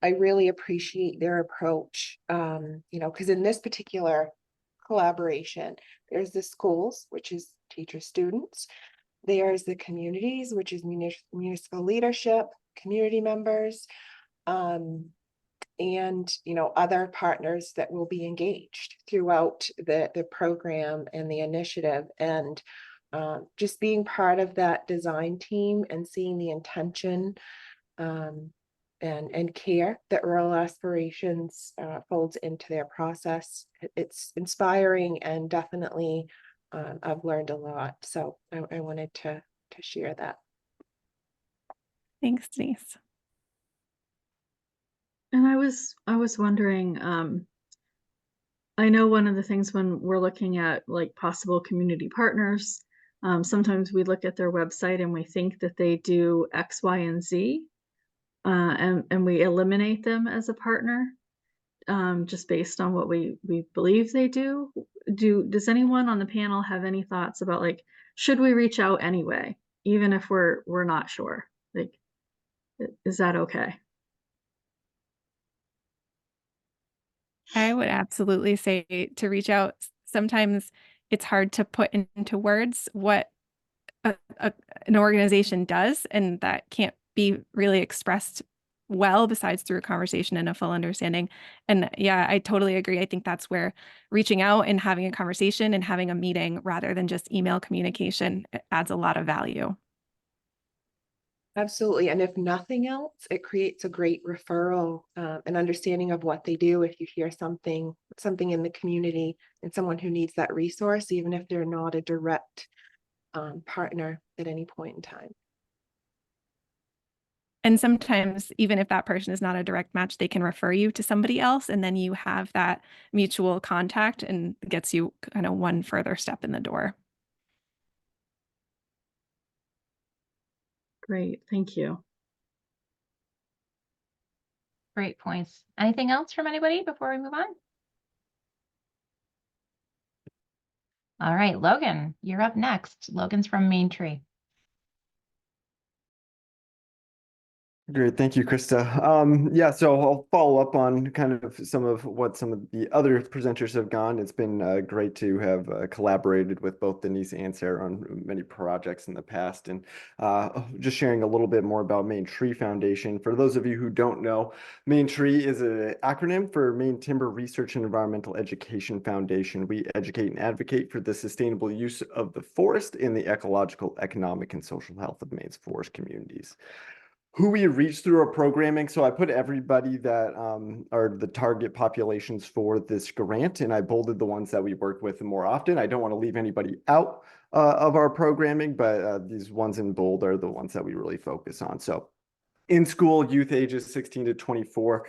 I really appreciate their approach, because in this particular collaboration, there's the schools, which is teacher students, there's the communities, which is municipal leadership, community members, and other partners that will be engaged throughout the program and the initiative, and just being part of that design team and seeing the intention and care that rural aspirations folds into their process. It's inspiring, and definitely I've learned a lot, so I wanted to share that. Thanks, Denise. And I was wondering, I know one of the things when we're looking at like possible community partners, sometimes we look at their website and we think that they do X, Y, and Z, and we eliminate them as a partner. just based on what we believe they do. Does anyone on the panel have any thoughts about, like, should we reach out anyway, even if we're not sure? Like, is that okay? I would absolutely say to reach out. Sometimes it's hard to put into words what an organization does, and that can't be really expressed well besides through a conversation and a full understanding. And yeah, I totally agree. I think that's where reaching out and having a conversation and having a meeting rather than just email communication adds a lot of value. Absolutely. And if nothing else, it creates a great referral, and understanding of what they do. If you hear something in the community and someone who needs that resource, even if they're not a direct partner at any point in time. And sometimes, even if that person is not a direct match, they can refer you to somebody else, and then you have that mutual contact and gets you kind of one further step in the door. Great, thank you. Great points. Anything else from anybody before we move on? All right, Logan, you're up next. Logan's from Maine Tree. Great, thank you, Krista. Yeah, so I'll follow up on kind of some of the other presenters have gone. It's been great to have collaborated with both Denise and Sarah on many projects in the past, and just sharing a little bit more about Maine Tree Foundation. For those of you who don't know, Maine Tree is an acronym for Maine Timber Research and Environmental Education Foundation. We educate and advocate for the sustainable use of the forest in the ecological, economic, and social health of Maine's forest communities. Who we reach through our programming. So I put everybody that are the target populations for this grant, and I bolded the ones that we work with more often. I don't want to leave anybody out of our programming, but these ones in bold are the ones that we really focus on. So in school, youth ages 16 to 24.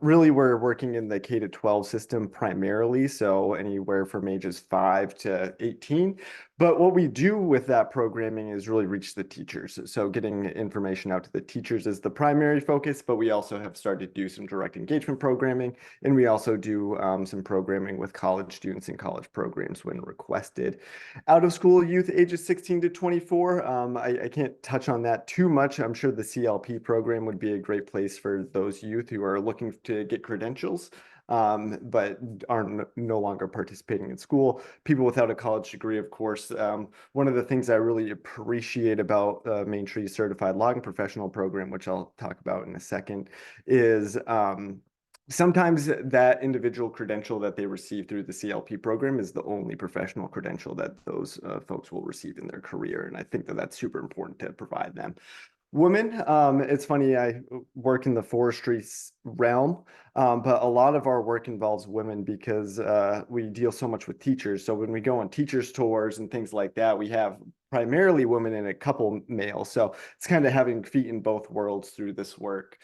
Really, we're working in the K to 12 system primarily, so anywhere from ages 5 to 18. But what we do with that programming is really reach the teachers. So getting information out to the teachers is the primary focus, but we also have started to do some direct engagement programming, and we also do some programming with college students and college programs when requested. Out of school youth ages 16 to 24, I can't touch on that too much. I'm sure the CLP program would be a great place for those youth who are looking to get credentials, but are no longer participating in school. People without a college degree, of course. One of the things I really appreciate about Maine Tree Certified Logging Professional Program, which I'll talk about in a second, is sometimes that individual credential that they receive through the CLP program is the only professional credential that those folks will receive in their career. And I think that that's super important to provide them. Women, it's funny, I work in the forestry realm, but a lot of our work involves women because we deal so much with teachers. So when we go on teachers tours and things like that, we have primarily women and a couple males. So it's kind of having feet in both worlds through this work.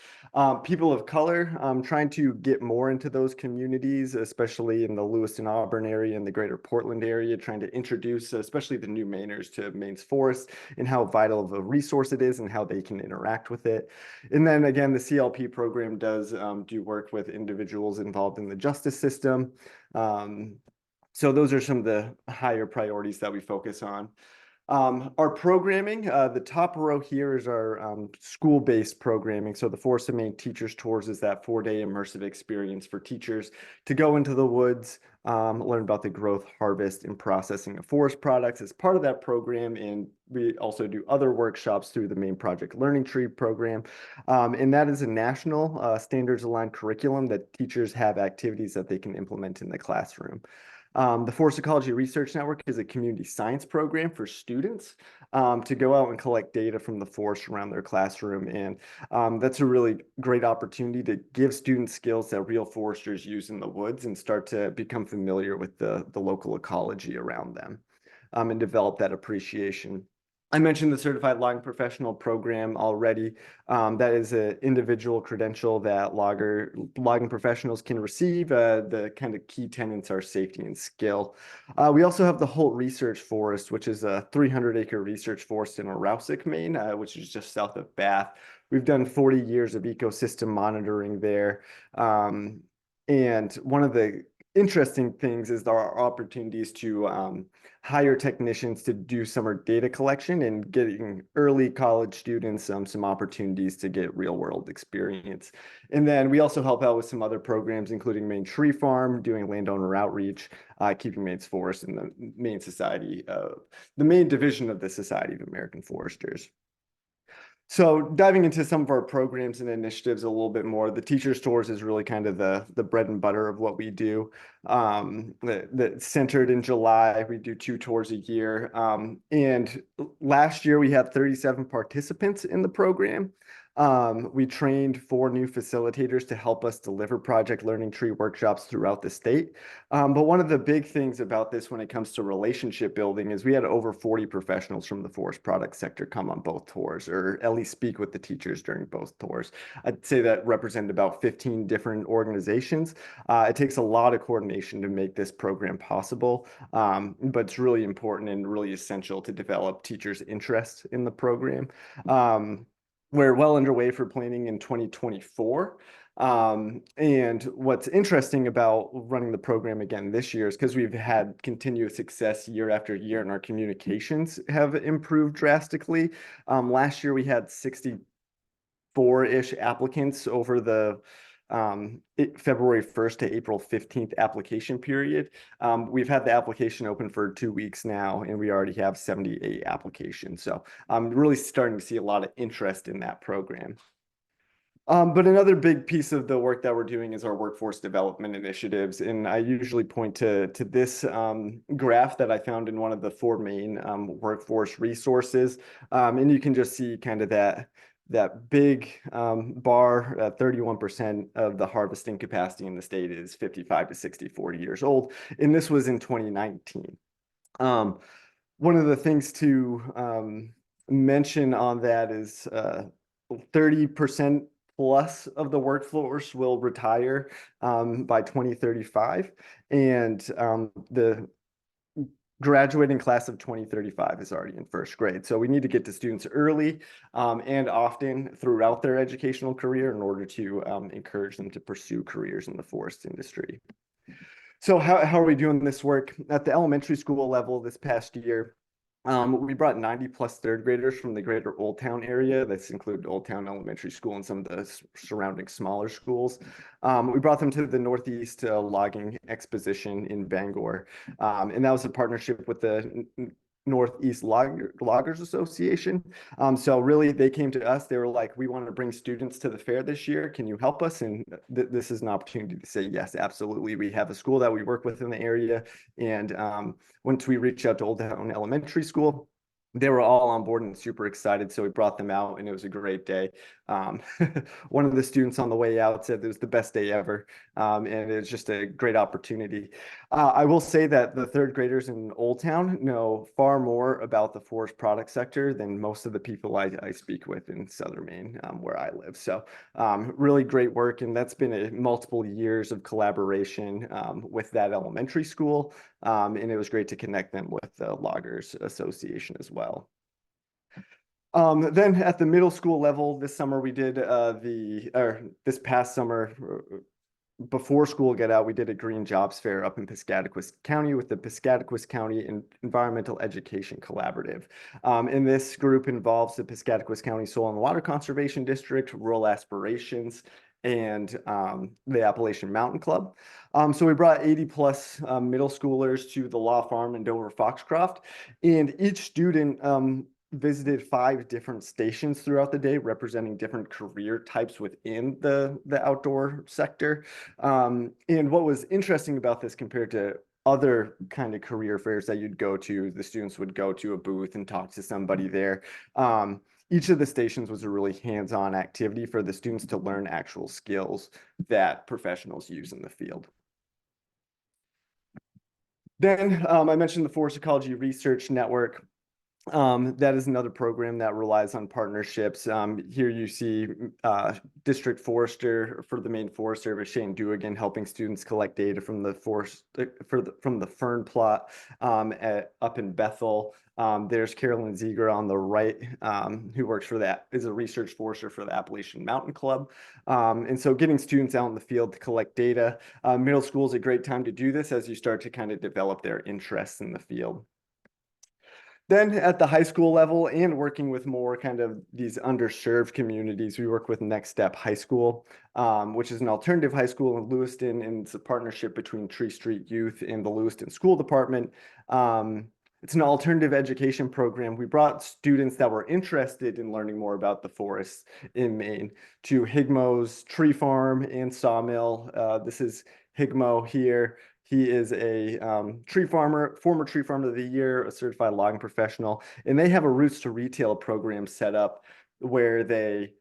People of color, trying to get more into those communities, especially in the Lewiston Auburn area and the greater Portland area, trying to introduce especially the new Mainers to Maine's forest and how vital of a resource it is and how they can interact with it. And then again, the CLP program does do work with individuals involved in the justice system. So those are some of the higher priorities that we focus on. Our programming, the top row here is our school-based programming. So the Forest of Maine Teachers Tours is that 4-day immersive experience for teachers to go into the woods, learn about the growth, harvest, and processing of forest products as part of that program. And we also do other workshops through the Maine Project Learning Tree program. And that is a national standards-aligned curriculum that teachers have activities that they can implement in the classroom. The Forest Ecology Research Network is a community science program for students to go out and collect data from the forest around their classroom. And that's a really great opportunity to give students skills that real foresters use in the woods and start to become familiar with the local ecology around them, and develop that appreciation. I mentioned the Certified Logging Professional Program already. That is an individual credential that logging professionals can receive. The kind of key tenets are safety and skill. We also have the Holt Research Forest, which is a 300-acre research forest in Arousic, Maine, which is just south of Bath. We've done 40 years of ecosystem monitoring there. And one of the interesting things is there are opportunities to hire technicians to do summer data collection and getting early college students some opportunities to get real world experience. And then we also help out with some other programs, including Maine Tree Farm, doing landowner outreach, keeping Maine's forest, and the Maine Society, the Maine division of the Society of American Foresters. So diving into some of our programs and initiatives a little bit more, the teacher tours is really kind of the bread and butter of what we do. That's centered in July. We do 2 tours a year. And last year we had 37 participants in the program. We trained 4 new facilitators to help us deliver Project Learning Tree workshops throughout the state. But one of the big things about this when it comes to relationship building is we had over 40 professionals from the forest product sector come on both tours, or at least speak with the teachers during both tours. I'd say that represented about 15 different organizations. It takes a lot of coordination to make this program possible, but it's really important and really essential to develop teachers' interest in the program. We're well underway for planning in 2024. And what's interesting about running the program again this year is because we've had continuous success year after year and our communications have improved drastically. Last year we had 64-ish applicants over the February 1st to April 15th application period. We've had the application open for 2 weeks now, and we already have 78 applications. So I'm really starting to see a lot of interest in that program. But another big piece of the work that we're doing is our workforce development initiatives. And I usually point to this graph that I found in one of the 4 Maine workforce resources. And you can just see kind of that big bar, 31% of the harvesting capacity in the state is 55 to 64 years old. And this was in 2019. One of the things to mention on that is 30% plus of the workforce will retire by 2035. And the graduating class of 2035 is already in 1st grade. So we need to get to students early and often throughout their educational career in order to encourage them to pursue careers in the forest industry. So how are we doing this work? At the elementary school level this past year, we brought 90 plus 3rd graders from the greater Old Town area. This included Old Town Elementary School and some of the surrounding smaller schools. We brought them to the Northeast Logging Exposition in Bangor. And that was a partnership with the Northeast Loggers Association. So really they came to us, they were like, we want to bring students to the fair this year. Can you help us? And this is an opportunity to say, yes, absolutely. We have a school that we work with in the area. And once we reached out to Old Town Elementary School, they were all on board and super excited. So we brought them out and it was a great day. One of the students on the way out said it was the best day ever. And it's just a great opportunity. I will say that the 3rd graders in Old Town know far more about the forest product sector than most of the people I speak with in Southern Maine, where I live. So really great work. And that's been multiple years of collaboration with that elementary school. And it was great to connect them with the Loggers Association as well. Then at the middle school level, this summer we did this past summer, before school get out, we did a green jobs fair up in Piscataquis County with the Piscataquis County Environmental Education Collaborative. And this group involves the Piscataquis County Soil and Water Conservation District, Rural Aspirations, and the Appalachian Mountain Club. So we brought 80 plus middle schoolers to the Law Farm in Dover Foxcroft, and each student visited 5 different stations throughout the day, representing different career types within the outdoor sector. And what was interesting about this compared to other kind of career fairs that you'd go to, the students would go to a booth and talk to somebody there. Each of the stations was a really hands-on activity for the students to learn actual skills that professionals use in the field. Then I mentioned the Forest Ecology Research Network. That is another program that relies on partnerships. Here you see District Forester for the Maine Forest Service, Shane Duigan, helping students collect data from the forest from the fern plot up in Bethel. There's Carolyn Ziegler on the right, who works for that, is a research forester for the Appalachian Mountain Club. And so getting students out in the field to collect data. Middle school is a great time to do this as you start to kind of develop their interests in the field. Then at the high school level and working with more kind of these underserved communities, we work with Next Step High School, which is an alternative high school in Lewiston, and it's a partnership between Tree Street Youth and the Lewiston School Department. It's an alternative education program. We brought students that were interested in learning more about the forests in Maine to Higmo's tree farm and sawmill. This is Higmo here. He is a tree farmer, former tree farmer of the year, a certified logging professional, and they have a Roots to Retail program set up where they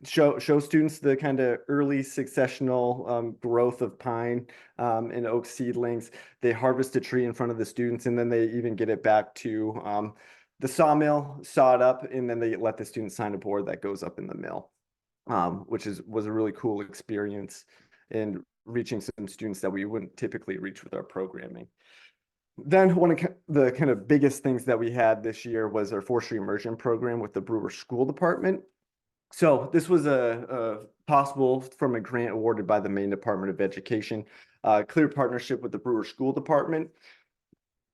show students the kind of early successional growth of pine and oak seedlings. They harvest a tree in front of the students, and then they even get it back to the sawmill, saw it up, and then they let the students sign a board that goes up in the mill, which was a really cool experience and reaching some students that we wouldn't typically reach with our programming. Then one of the kind of biggest things that we had this year was our forestry immersion program with the Brewer School Department. So this was a possible from a grant awarded by the Maine Department of Education, clear partnership with the Brewer School Department.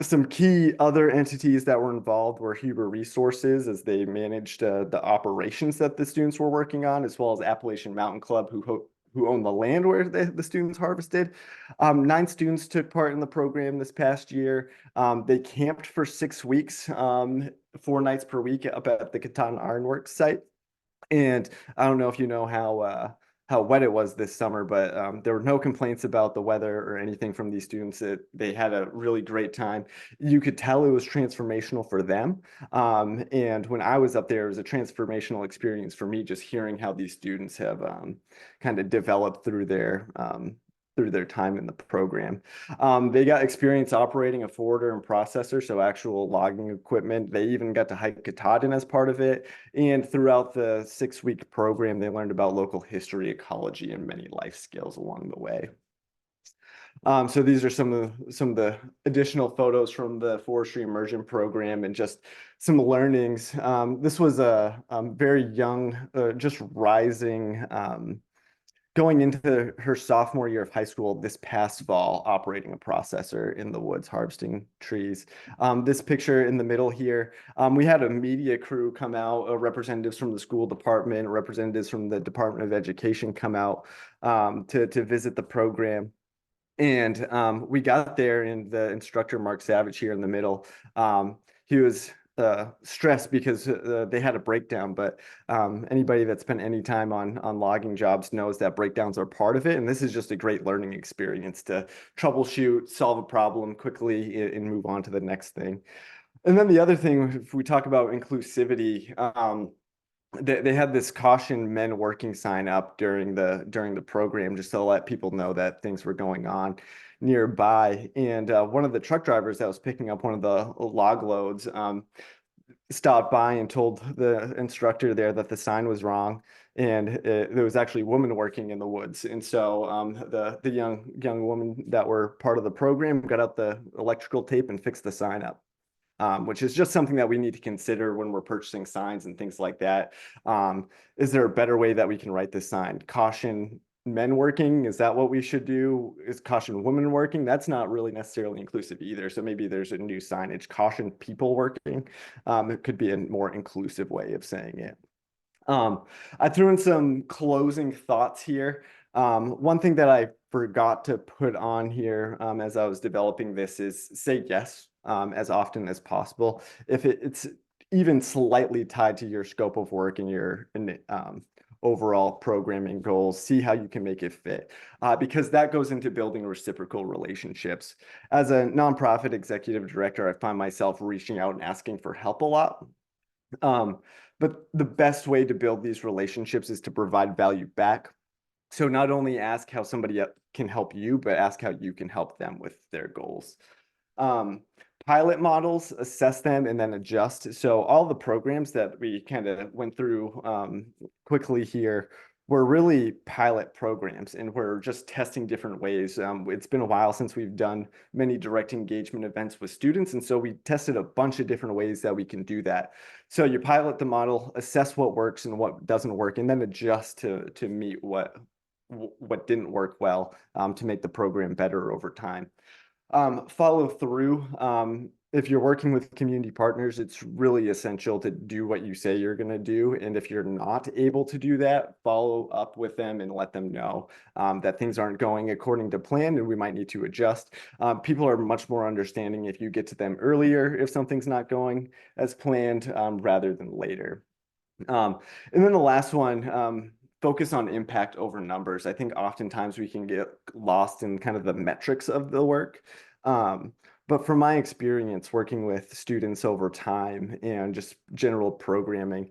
Some key other entities that were involved were Huber Resources, as they managed the operations that the students were working on, as well as Appalachian Mountain Club, who owned the land where the students harvested. 9 students took part in the program this past year. They camped for 6 weeks, 4 nights per week up at the Catan Ironworks site. And I don't know if you know how wet it was this summer, but there were no complaints about the weather or anything from these students. They had a really great time. You could tell it was transformational for them. And when I was up there, it was a transformational experience for me, just hearing how these students have kind of developed through their time in the program. They got experience operating a forwarder and processor, so actual logging equipment. They even got to hike Katahdin as part of it. And throughout the 6-week program, they learned about local history, ecology, and many life skills along the way. So these are some of the additional photos from the forestry immersion program and just some learnings. This was a very young, just rising, going into her sophomore year of high school this past fall, operating a processor in the woods, harvesting trees. This picture in the middle here, we had a media crew come out, representatives from the school department, representatives from the Department of Education come out to visit the program. And we got there, and the instructor, Mark Savage, here in the middle, he was stressed because they had a breakdown, but anybody that spent any time on logging jobs knows that breakdowns are part of it. And this is just a great learning experience to troubleshoot, solve a problem quickly, and move on to the next thing. And then the other thing, if we talk about inclusivity, they had this caution men working sign up during the program, just to let people know that things were going on nearby. And one of the truck drivers that was picking up one of the log loads stopped by and told the instructor there that the sign was wrong, and there was actually a woman working in the woods. And so the young woman that were part of the program got out the electrical tape and fixed the sign up. Which is just something that we need to consider when we're purchasing signs and things like that. Is there a better way that we can write this sign? Caution men working, is that what we should do? Is caution women working? That's not really necessarily inclusive either. So maybe there's a new signage, caution people working. It could be a more inclusive way of saying it. I threw in some closing thoughts here. One thing that I forgot to put on here as I was developing this is say yes as often as possible. If it's even slightly tied to your scope of work and your overall programming goals, see how you can make it fit, because that goes into building reciprocal relationships. As a nonprofit executive director, I find myself reaching out and asking for help a lot. But the best way to build these relationships is to provide value back. So not only ask how somebody can help you, but ask how you can help them with their goals. pilot models, assess them, and then adjust. So all the programs that we kind of went through quickly here were really pilot programs, and we're just testing different ways. It's been a while since we've done many direct engagement events with students, and so we tested a bunch of different ways that we can do that. So you pilot the model, assess what works and what doesn't work, and then adjust to meet what didn't work well, to make the program better over time. Follow through. If you're working with community partners, it's really essential to do what you say you're going to do. And if you're not able to do that, follow up with them and let them know that things aren't going according to plan and we might need to adjust. People are much more understanding if you get to them earlier if something's not going as planned, rather than later. And then the last one, focus on impact over numbers. I think oftentimes we can get lost in kind of the metrics of the work. But from my experience working with students over time and just general programming,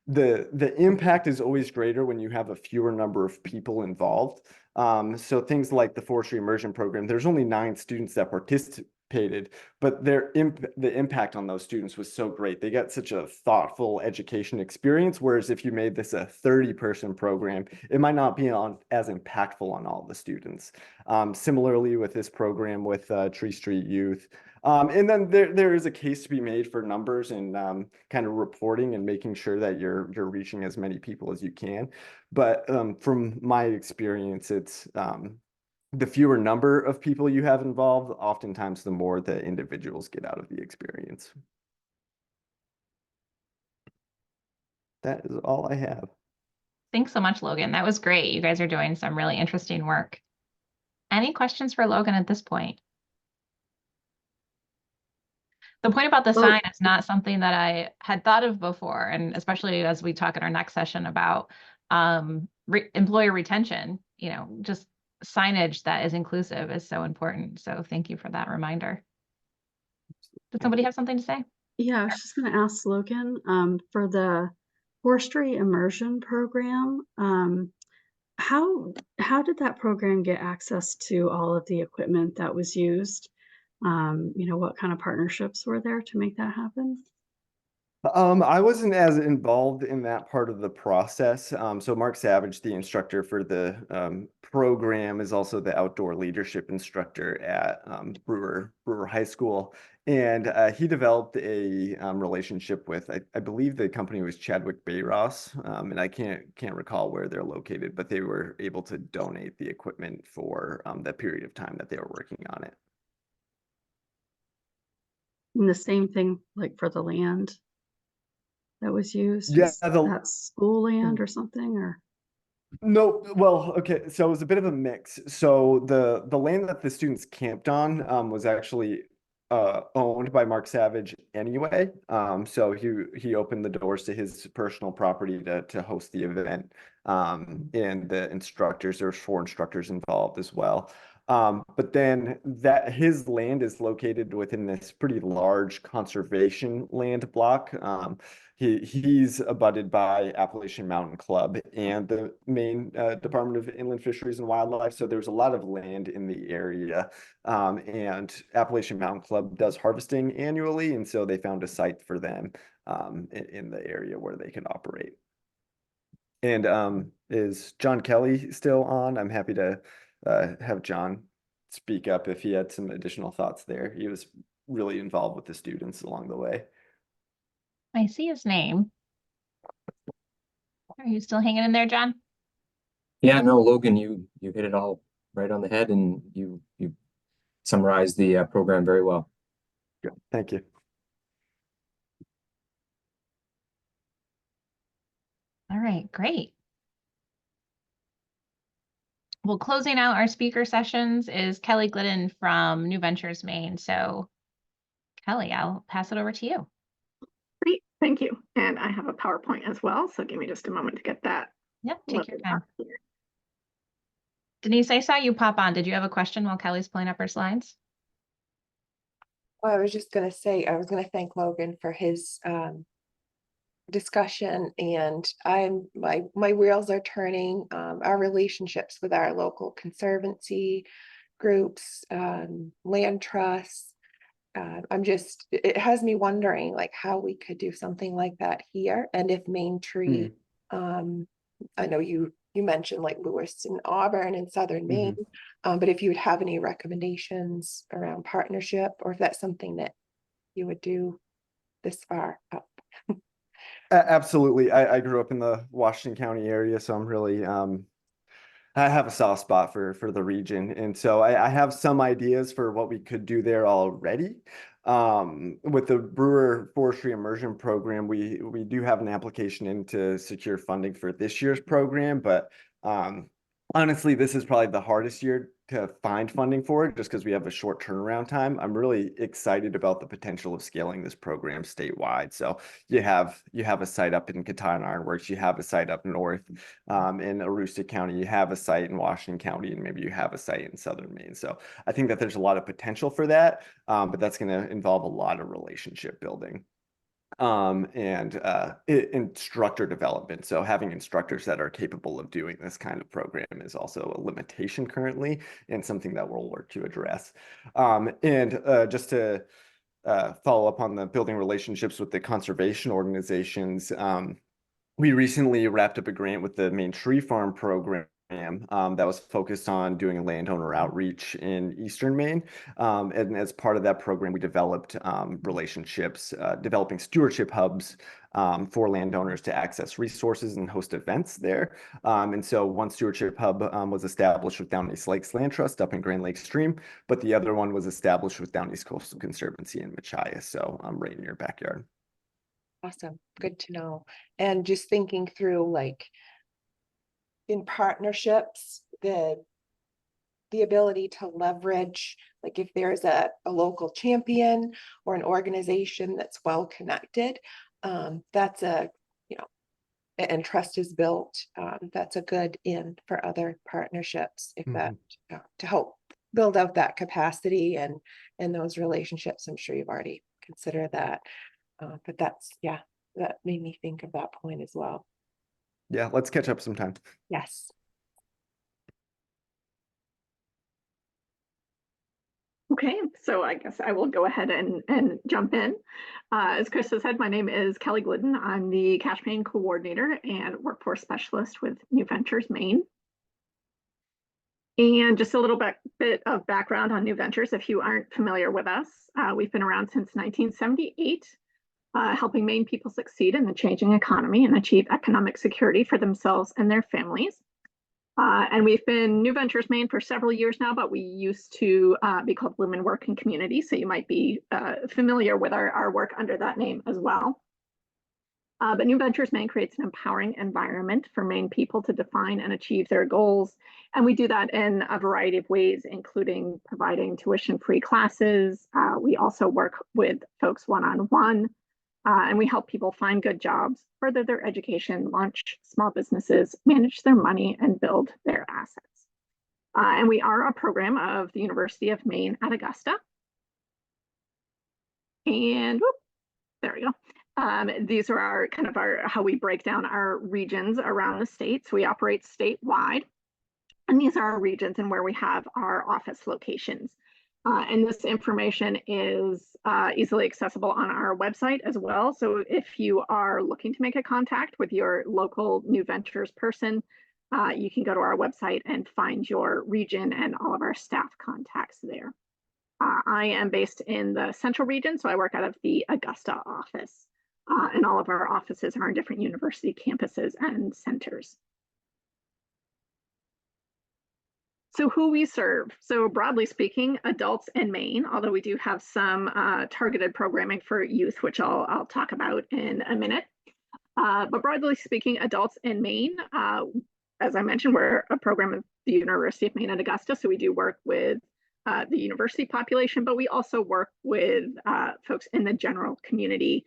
the impact is always greater when you have a fewer number of people involved. So things like the forestry immersion program, there's only 9 students that participated, but the impact on those students was so great. They got such a thoughtful education experience, whereas if you made this a 30-person program, it might not be as impactful on all the students. Similarly with this program with Tree Street Youth. And then there is a case to be made for numbers and kind of reporting and making sure that you're reaching as many people as you can. But from my experience, it's the fewer number of people you have involved, oftentimes the more the individuals get out of the experience. That is all I have. Thanks so much, Logan. That was great. You guys are doing some really interesting work. Any questions for Logan at this point? The point about the sign is not something that I had thought of before, and especially as we talk in our next session about employer retention, just signage that is inclusive is so important. So thank you for that reminder. Did somebody have something to say? Yeah, I was just going to ask Logan, for the forestry immersion program, how did that program get access to all of the equipment that was used? What kind of partnerships were there to make that happen? I wasn't as involved in that part of the process. So Mark Savage, the instructor for the program, is also the outdoor leadership instructor at Brewer High School. And he developed a relationship with, I believe the company was Chadwick Bay Ross, and I can't recall where they're located, but they were able to donate the equipment for that period of time that they were working on it. And the same thing like for the land that was used? Yeah, Was that school land or something, or? No, well, okay, so it was a bit of a mix. So the land that the students camped on was actually owned by Mark Savage anyway. So he opened the doors to his personal property to host the event. And the instructors, there's 4 instructors involved as well. But then that his land is located within this pretty large conservation land block. He's abutted by Appalachian Mountain Club and the Maine Department of Inland Fisheries and Wildlife. So there's a lot of land in the area. And Appalachian Mountain Club does harvesting annually. And so they found a site for them in the area where they can operate. And is John Kelly still on? I'm happy to have John speak up if he had some additional thoughts there. He was really involved with the students along the way. I see his name. Are you still hanging in there, John? Yeah, no, Logan, you hit it all right on the head, and you summarized the program very well. Good. Thank you. All right, great. Well, closing out our speaker sessions is Kelly Glidden from New Ventures, Maine. So Kelly, I'll pass it over to you. Great, thank you. And I have a PowerPoint as well, so give me just a moment to get that. Yep, take your time. Denise, I saw you pop on. Did you have a question while Kelly's pulling up her slides? Well, I was just going to say, I was going to thank Logan for his discussion, and my wheels are turning. Our relationships with our local conservancy groups, land trusts, it has me wondering like how we could do something like that here, and if Main Tree, I know you mentioned like Lewiston, Auburn, and Southern Maine, but if you would have any recommendations around partnership, or if that's something that you would do this far up. Absolutely. I grew up in the Washington County area, so I'm really I have a soft spot for the region, and so I have some ideas for what we could do there already. With the Brewer Forestry Immersion Program, we do have an application in to secure funding for this year's program, but honestly, this is probably the hardest year to find funding for it, just because we have a short turnaround time. I'm really excited about the potential of scaling this program statewide. So you have a site up in Katahdin Ironworks, you have a site up north in Aroostook County, you have a site in Washington County, and maybe you have a site in Southern Maine. So I think that there's a lot of potential for that, but that's going to involve a lot of relationship building. And instructor development. So having instructors that are capable of doing this kind of program is also a limitation currently, and something that we'll work to address. And just to follow up on the building relationships with the conservation organizations, we recently wrapped up a grant with the Maine Tree Farm program that was focused on doing landowner outreach in Eastern Maine. And as part of that program, we developed relationships, developing stewardship hubs for landowners to access resources and host events there. And so one stewardship hub was established with Down East Lakes Land Trust up in Grand Lake Stream, but the other one was established with Down East Coastal Conservancy in Machias, so right in your backyard. Awesome, good to know. And just thinking through like in partnerships, the ability to leverage, like if there's a local champion or an organization that's well connected, that's and trust is built. That's a good in for other partnerships, if that to help build out that capacity and those relationships. I'm sure you've already considered that, but that made me think of that point as well. Yeah, let's catch up sometime. Yes. Okay, so I guess I will go ahead and jump in. As Krista said, my name is Kelly Glidden. I'm the campaign coordinator and workforce specialist with New Ventures Maine. And just a little bit of background on New Ventures, if you aren't familiar with us. We've been around since 1978, helping Maine people succeed in the changing economy and achieve economic security for themselves and their families. And we've been New Ventures Maine for several years now, but we used to be called Women Working Community. So you might be familiar with our work under that name as well. But New Ventures Maine creates an empowering environment for Maine people to define and achieve their goals. And we do that in a variety of ways, including providing tuition-free classes. We also work with folks one-on-one. And we help people find good jobs, further their education, launch small businesses, manage their money, and build their assets. And we are a program of the University of Maine at Augusta. And there we go. These are our how we break down our regions around the states. We operate statewide. And these are our regions and where we have our office locations. And this information is easily accessible on our website as well. So if you are looking to make a contact with your local New Ventures person, you can go to our website and find your region and all of our staff contacts there. I am based in the central region, so I work out of the Augusta office. And all of our offices are in different university campuses and centers. So who we serve. So broadly speaking, adults in Maine, although we do have some targeted programming for youth, which I'll talk about in a minute. But broadly speaking, adults in Maine, as I mentioned, we're a program of the University of Maine at Augusta. So we do work with the university population, but we also work with folks in the general community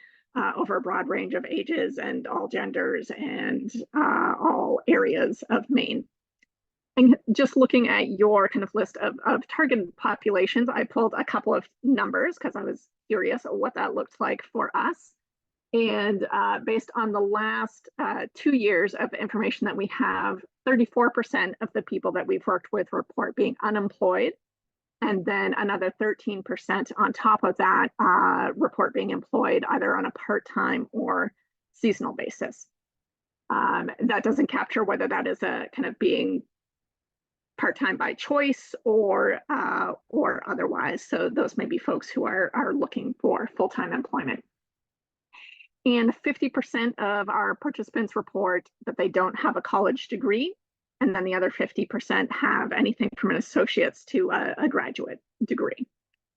over a broad range of ages and all genders and all areas of Maine. And just looking at your kind of list of targeted populations, I pulled a couple of numbers because I was curious what that looked like for us. And based on the last 2 years of information that we have, 34% of the people that we've worked with report being unemployed, And then another 13% on top of that report being employed either on a part-time or seasonal basis. That doesn't capture whether that is a kind of being part-time by choice or otherwise. So those may be folks who are looking for full-time employment. And 50% of our participants report that they don't have a college degree. And then the other 50% have anything from an associate's to a graduate degree.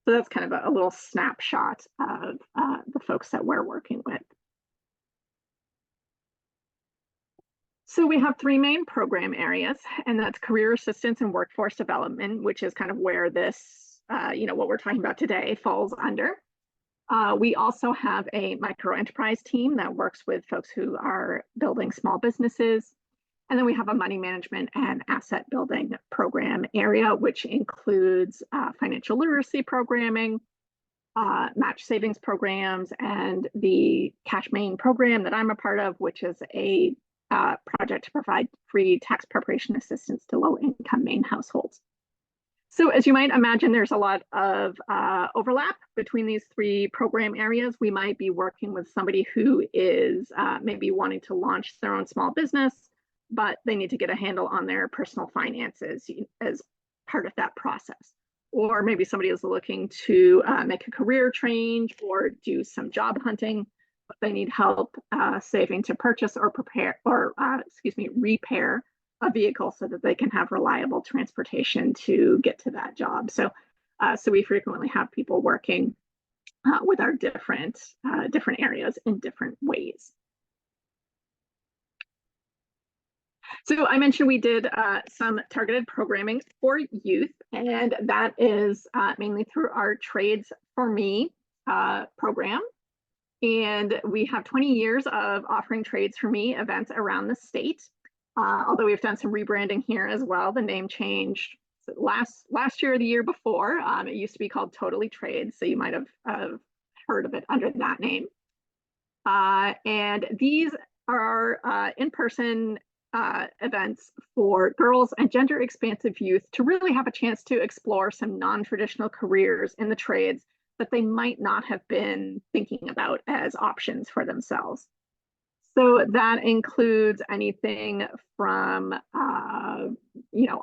So that's kind of a little snapshot of the folks that we're working with. So we have three main program areas, and that's career assistance and workforce development, which is kind of where this, what we're talking about today falls under. We also have a micro enterprise team that works with folks who are building small businesses. And then we have a money management and asset building program area, which includes financial literacy programming, match savings programs, and the Cash Maine program that I'm a part of, which is a project to provide free tax preparation assistance to low-income Maine households. So as you might imagine, there's a lot of overlap between these three program areas. We might be working with somebody who is maybe wanting to launch their own small business, but they need to get a handle on their personal finances as part of that process. Or maybe somebody is looking to make a career change or do some job hunting, but they need help saving to purchase or repair a vehicle so that they can have reliable transportation to get to that job. So we frequently have people working with our different areas in different ways. So I mentioned we did some targeted programming for youth, and that is mainly through our Trades for Me program. And we have 20 years of offering Trades for Me events around the state. Although we've done some rebranding here as well. The name changed last year or the year before. It used to be called Totally Trades, so you might have heard of it under that name. And these are in-person events for girls and gender expansive youth to really have a chance to explore some non-traditional careers in the trades that they might not have been thinking about as options for themselves. So that includes anything from,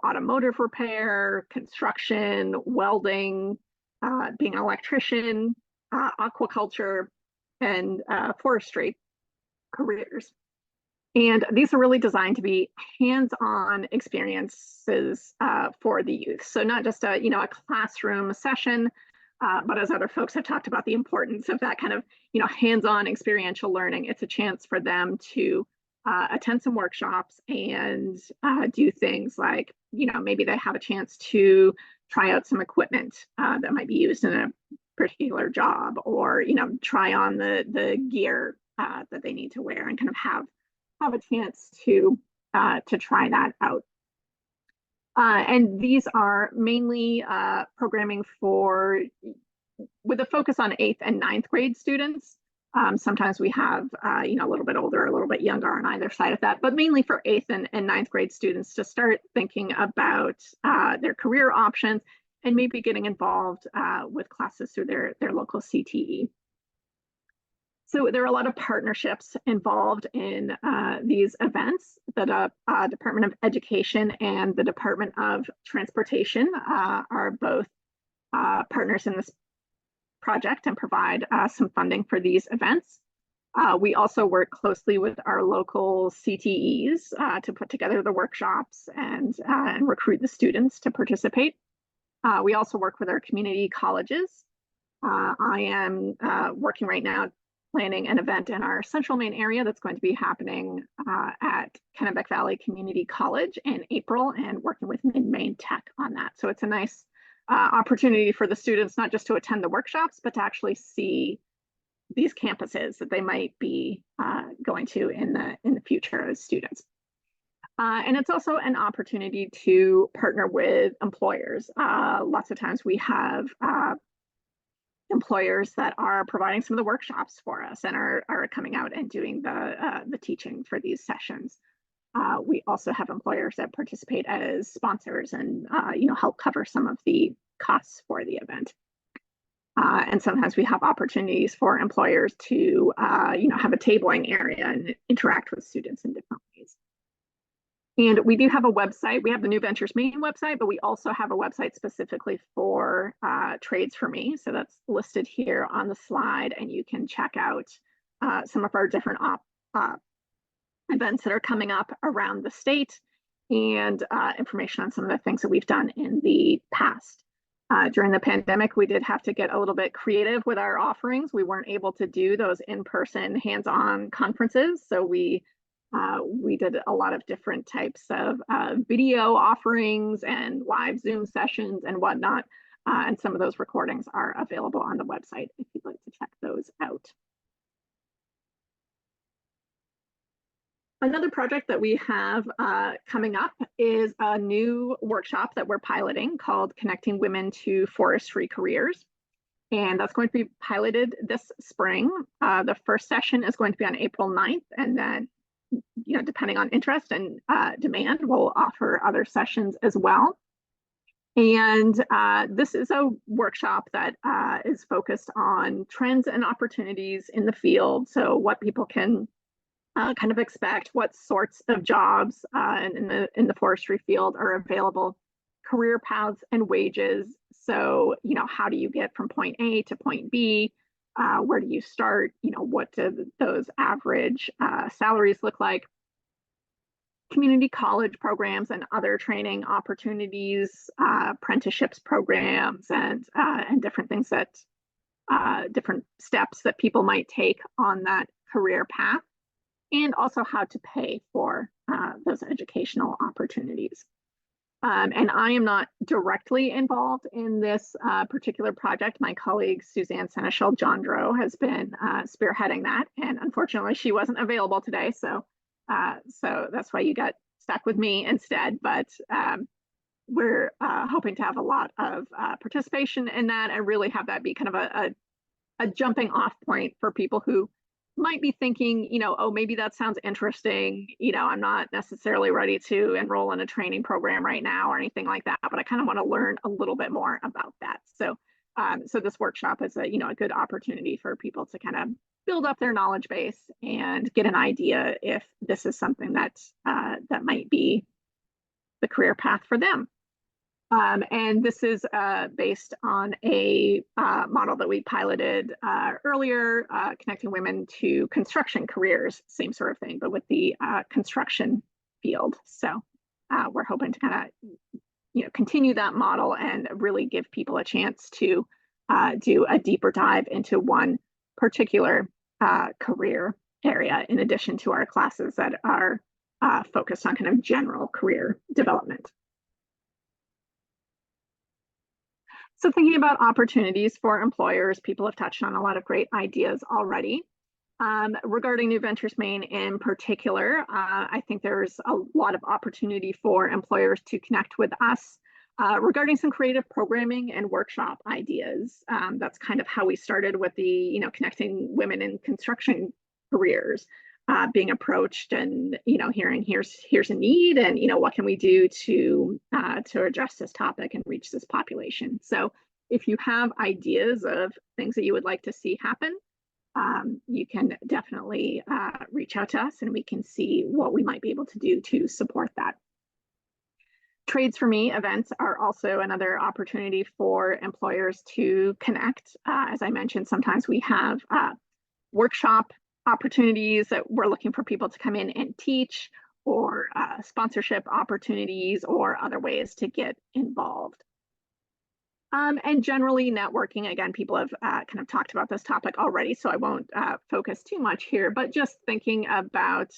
automotive repair, construction, welding, being an electrician, aquaculture, and forestry careers. And these are really designed to be hands-on experiences for the youth. So not just a classroom session, but as other folks have talked about the importance of that kind of hands-on experiential learning. It's a chance for them to attend some workshops and do things like maybe they have a chance to try out some equipment that might be used in a particular job, or try on the gear that they need to wear and kind of have a chance to try that out. And these are mainly programming with a focus on 8th and 9th grade students. Sometimes we have a little bit older, a little bit younger on either side of that, but mainly for 8th and 9th grade students to start thinking about their career options and maybe getting involved with classes through their local CTE. So there are a lot of partnerships involved in these events. The Department of Education and the Department of Transportation are both partners in this project and provide some funding for these events. We also work closely with our local CTEs to put together the workshops and recruit the students to participate. We also work with our community colleges. I am working right now planning an event in our Central Maine area that's going to be happening at Kennebec Valley Community College in April, and working with Maine Tech on that. So it's a nice opportunity for the students not just to attend the workshops, but to actually see these campuses that they might be going to in the future as students. And it's also an opportunity to partner with employers. Lots of times we have employers that are providing some of the workshops for us and are coming out and doing the teaching for these sessions. We also have employers that participate as sponsors and help cover some of the costs for the event. And sometimes we have opportunities for employers to, have a tabling area and interact with students in different ways. And we do have a website. We have the New Ventures Maine website, but we also have a website specifically for Trades for Me. So that's listed here on the slide, and you can check out some of our different events that are coming up around the state and information on some of the things that we've done in the past. During the pandemic, we did have to get a little bit creative with our offerings. We weren't able to do those in-person hands-on conferences. So we did a lot of different types of video offerings and live Zoom sessions and whatnot. And some of those recordings are available on the website if you'd like to check those out. Another project that we have coming up is a new workshop that we're piloting called Connecting Women to Forestry Careers. And that's going to be piloted this spring. The first session is going to be on April 9th. And then, depending on interest and demand, we'll offer other sessions as well. And this is a workshop that is focused on trends and opportunities in the field. So what people can kind of expect, what sorts of jobs in the forestry field are available, career paths and wages. So, how do you get from point A to point B? Where do you start? What do those average salaries look like? Community college programs and other training opportunities, apprenticeships programs, and different things that different steps that people might take on that career path. And also how to pay for those educational opportunities. And I am not directly involved in this particular project. My colleague, Suzanne Seneschal-Jondro, has been spearheading that. And unfortunately, she wasn't available today. So that's why you got stuck with me instead. But we're hoping to have a lot of participation in that and really have that be kind of a jumping off point for people who might be thinking, oh, maybe that sounds interesting. I'm not necessarily ready to enroll in a training program right now or anything like that, but I kind of want to learn a little bit more about that. So, so this workshop is a good opportunity for people to kind of build up their knowledge base and get an idea if this is something that might be the career path for them. And this is based on a model that we piloted earlier, connecting women to construction careers, same sort of thing, but with the construction field. So we're hoping to kind of, continue that model and really give people a chance to do a deeper dive into one particular career area, in addition to our classes that are focused on kind of general career development. So thinking about opportunities for employers, people have touched on a lot of great ideas already. Regarding New Ventures Maine in particular, I think there's a lot of opportunity for employers to connect with us regarding some creative programming and workshop ideas. That's kind of how we started with the, connecting women in construction careers, being approached and, hearing here's a need and, what can we do to address this topic and reach this population. So if you have ideas of things that you would like to see happen, you can definitely reach out to us and we can see what we might be able to do to support that. Trades for Me events are also another opportunity for employers to connect. As I mentioned, sometimes we have workshop opportunities that we're looking for people to come in and teach, or sponsorship opportunities or other ways to get involved. And generally networking, again, people have kind of talked about this topic already, so I won't focus too much here, but just thinking about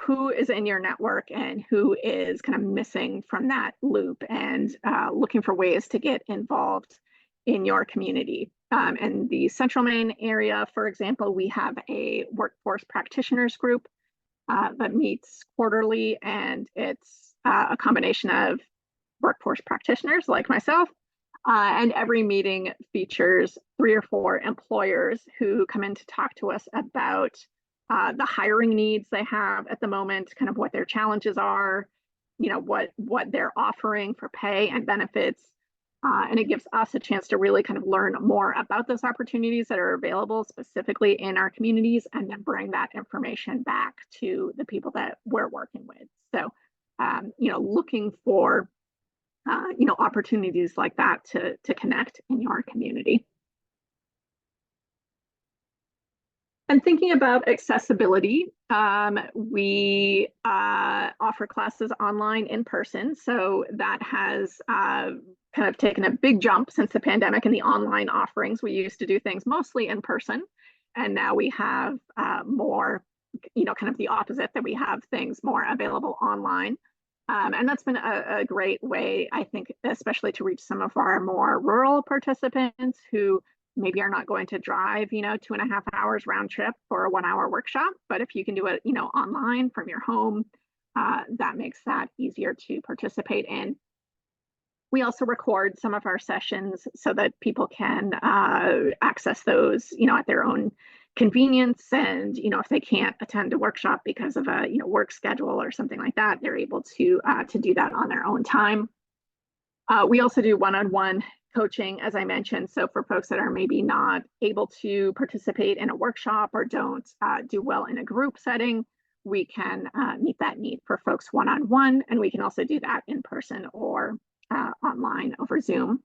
who is in your network and who is kind of missing from that loop, and looking for ways to get involved in your community. In the Central Maine area, for example, we have a workforce practitioners group that meets quarterly, and it's a combination of workforce practitioners like myself, and every meeting features 3 or 4 employers who come in to talk to us about the hiring needs they have at the moment, kind of what their challenges are, what they're offering for pay and benefits. And it gives us a chance to really kind of learn more about those opportunities that are available specifically in our communities, and then bring that information back to the people that we're working with. So, looking for, opportunities like that to connect in your community. And thinking about accessibility, we offer classes online, in person. So that has kind of taken a big jump since the pandemic in the online offerings. We used to do things mostly in person, and now we have more, kind of the opposite, that we have things more available online. And that's been a great way, I think, especially to reach some of our more rural participants who maybe are not going to drive, 2.5 hours round trip for a 1 hour workshop. But if you can do it, online from your home, that makes that easier to participate in. We also record some of our sessions so that people can access those, at their own convenience. And, if they can't attend a workshop because of a, work schedule or something like that, they're able to do that on their own time. We also do one-on-one coaching, as I mentioned. So for folks that are maybe not able to participate in a workshop or don't do well in a group setting, we can meet that need for folks one-on-one, and we can also do that in person or online over Zoom.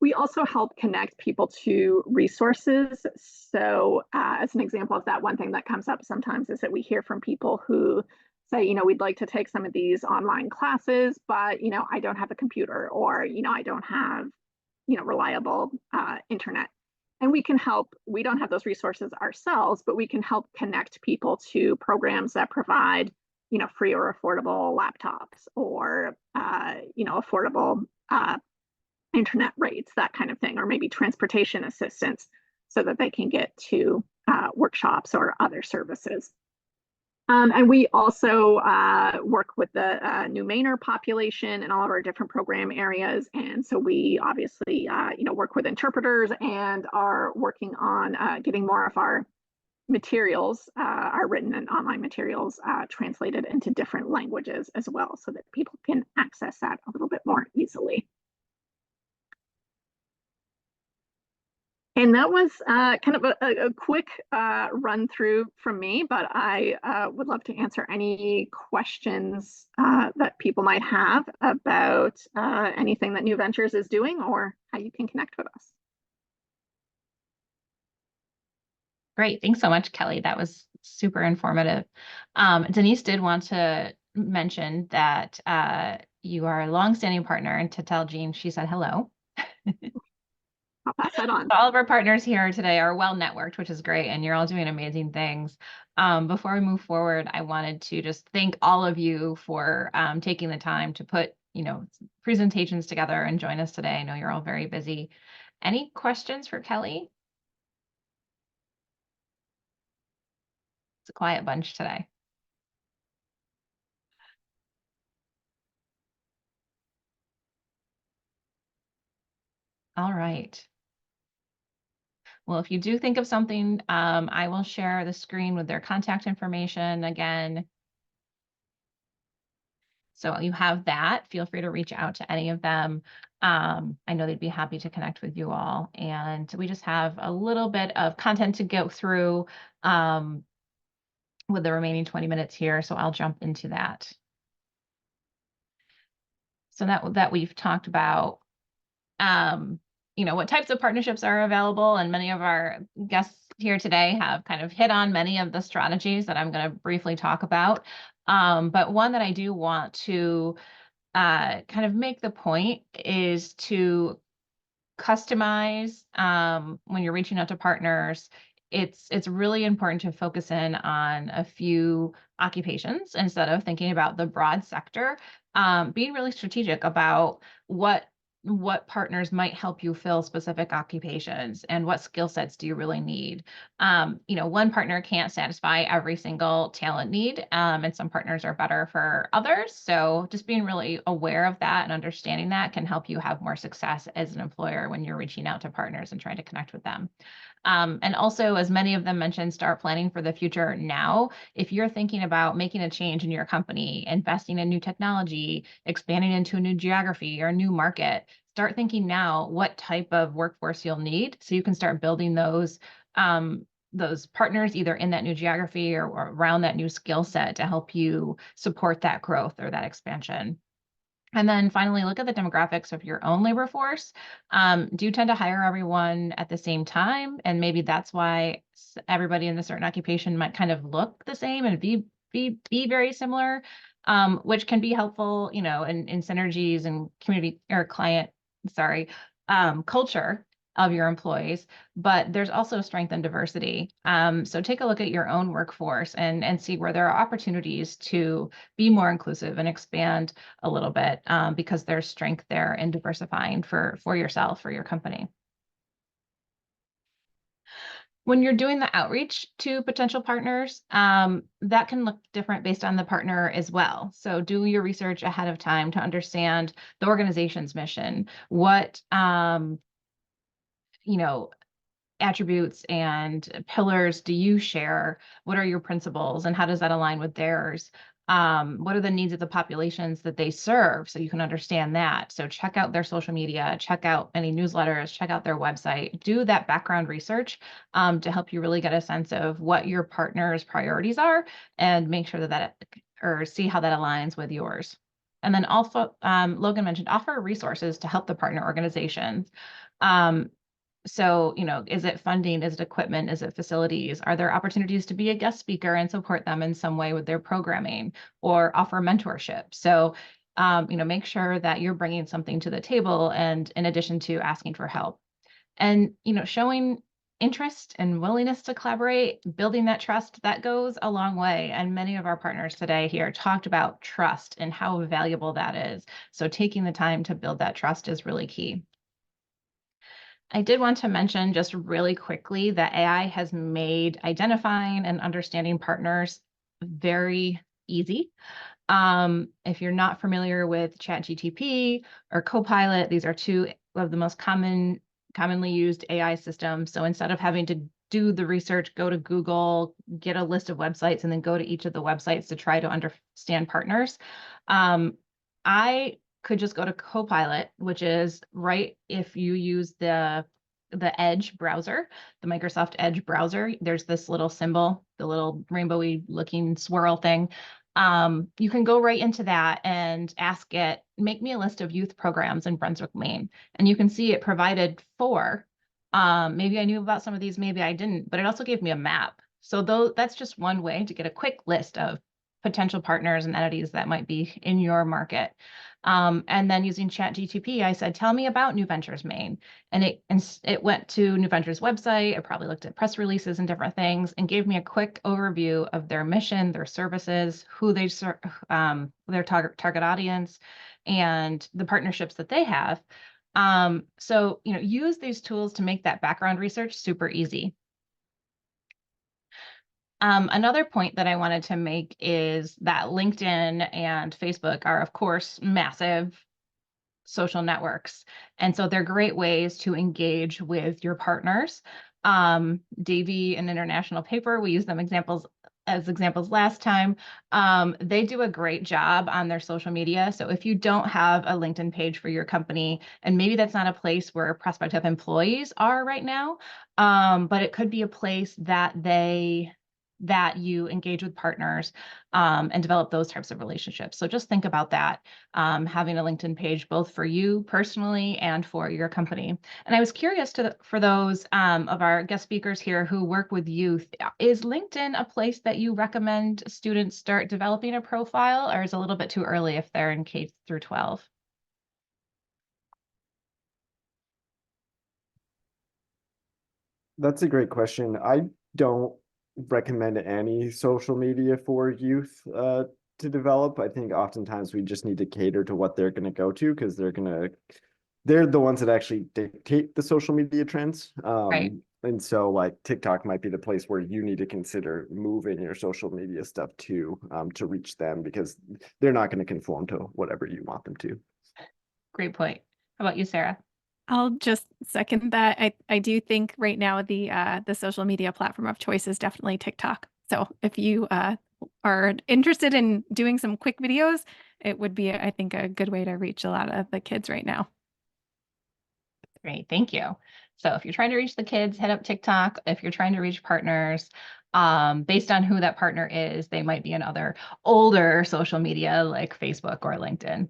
We also help connect people to resources. So as an example of that, one thing that comes up sometimes is that we hear from people who say, we'd like to take some of these online classes, but, I don't have a computer, or, I don't have, reliable internet. And we can help. We don't have those resources ourselves, but we can help connect people to programs that provide, free or affordable laptops, or, affordable internet rates, that kind of thing, or maybe transportation assistance, so that they can get to workshops or other services. And we also work with the New Mainer population in all of our different program areas. And so we obviously, work with interpreters, and are working on getting more of our materials, our written and online materials, translated into different languages as well, so that people can access that a little bit more easily. And that was kind of a quick run through from me, but I would love to answer any questions that people might have about anything that New Ventures is doing, or how you can connect with us. Great. Thanks so much, Kelly. That was super informative. Denise did want to mention that you are a longstanding partner, and to tell Jean she said hello. I'll pass that on. All of our partners here today are well networked, which is great, and you're all doing amazing things. Before we move forward, I wanted to just thank all of you for taking the time to put, presentations together and join us today. I know you're all very busy. Any questions for Kelly? It's a quiet bunch today. All right. Well, if you do think of something, I will share the screen with their contact information again. So you have that. Feel free to reach out to any of them. I know they'd be happy to connect with you all. And we just have a little bit of content to go through with the remaining 20 minutes here. So I'll jump into that. So that we've talked about, what types of partnerships are available, and many of our guests here today have kind of hit on many of the strategies that I'm going to briefly talk about. But one that I do want to kind of make the point is to customize when you're reaching out to partners. It's really important to focus in on a few occupations instead of thinking about the broad sector. Being really strategic about what partners might help you fill specific occupations, and what skill sets do you really need. One partner can't satisfy every single talent need, and some partners are better for others. So just being really aware of that and understanding that can help you have more success as an employer when you're reaching out to partners and trying to connect with them. And also, as many of them mentioned, start planning for the future now. If you're thinking about making a change in your company, investing in new technology, expanding into a new geography or a new market, start thinking now what type of workforce you'll need so you can start building those partners either in that new geography or around that new skill set to help you support that growth or that expansion. And then finally, look at the demographics of your own labor force. Do you tend to hire everyone at the same time? And maybe that's why everybody in a certain occupation might kind of look the same and be very similar, which can be helpful, you know, in synergies and community or client, sorry, culture of your employees. But there's also strength in diversity. So take a look at your own workforce and see where there are opportunities to be more inclusive and expand a little bit, because there's strength there in diversifying for yourself, for your company. When you're doing the outreach to potential partners, that can look different based on the partner as well. So do your research ahead of time to understand the organization's mission, what you know, attributes and pillars do you share? What are your principles and how does that align with theirs? What are the needs of the populations that they serve? So you can understand that. So check out their social media, check out any newsletters, check out their website, do that background research to help you really get a sense of what your partner's priorities are and make sure that or see how that aligns with yours. And then also, Logan mentioned offer resources to help the partner organizations. So, you know, is it funding? Is it equipment? Is it facilities? Are there opportunities to be a guest speaker and support them in some way with their programming or offer mentorship? So, you know, make sure that you're bringing something to the table and in addition to asking for help. And, you know, showing interest and willingness to collaborate, building that trust, that goes a long way. And many of our partners today here talked about trust and how valuable that is. So taking the time to build that trust is really key. I did want to mention just really quickly that AI has made identifying and understanding partners very easy. If you're not familiar with ChatGPT or Copilot, these are two of the most commonly used AI systems. So instead of having to do the research, go to Google, get a list of websites, and then go to each of the websites to try to understand partners, I could just go to Copilot, which is right if you use the Edge browser, the Microsoft Edge browser, there's this little symbol, the little rainbowy looking swirl thing. You can go right into that and ask it, make me a list of youth programs in Brunswick, Maine. And you can see it provided for, maybe I knew about some of these, maybe I didn't, but it also gave me a map. So that's just one way to get a quick list of potential partners and entities that might be in your market. And then using ChatGPT, I said, tell me about New Ventures Maine. And it went to New Ventures website. I probably looked at press releases and different things and gave me a quick overview of their mission, their services, who they serve, their target audience, and the partnerships that they have. So, you know, use these tools to make that background research super easy. Another point that I wanted to make is that LinkedIn and Facebook are, of course, massive social networks. And so they're great ways to engage with your partners. Davy, an international paper, we used them as examples last time. They do a great job on their social media. So if you don't have a LinkedIn page for your company, and maybe that's not a place where prospective employees are right now, but it could be a place that you engage with partners and develop those types of relationships. So just think about that, having a LinkedIn page both for you personally and for your company. And I was curious for those of our guest speakers here who work with youth, is LinkedIn a place that you recommend students start developing a profile, or is it a little bit too early if they're in K through 12? That's a great question. I don't recommend any social media for youth to develop. I think oftentimes we just need to cater to what they're going to go to because they're the ones that actually dictate the social media trends. Right. And so like TikTok might be the place where you need to consider moving your social media stuff to reach them because they're not going to conform to whatever you want them to. Great point. How about you, Sarah? I'll just second that. I do think right now the social media platform of choice is definitely TikTok. So if you are interested in doing some quick videos, it would be, I think, a good way to reach a lot of the kids right now. Great, thank you. So if you're trying to reach the kids, hit up TikTok. If you're trying to reach partners, based on who that partner is, they might be in other older social media like Facebook or LinkedIn.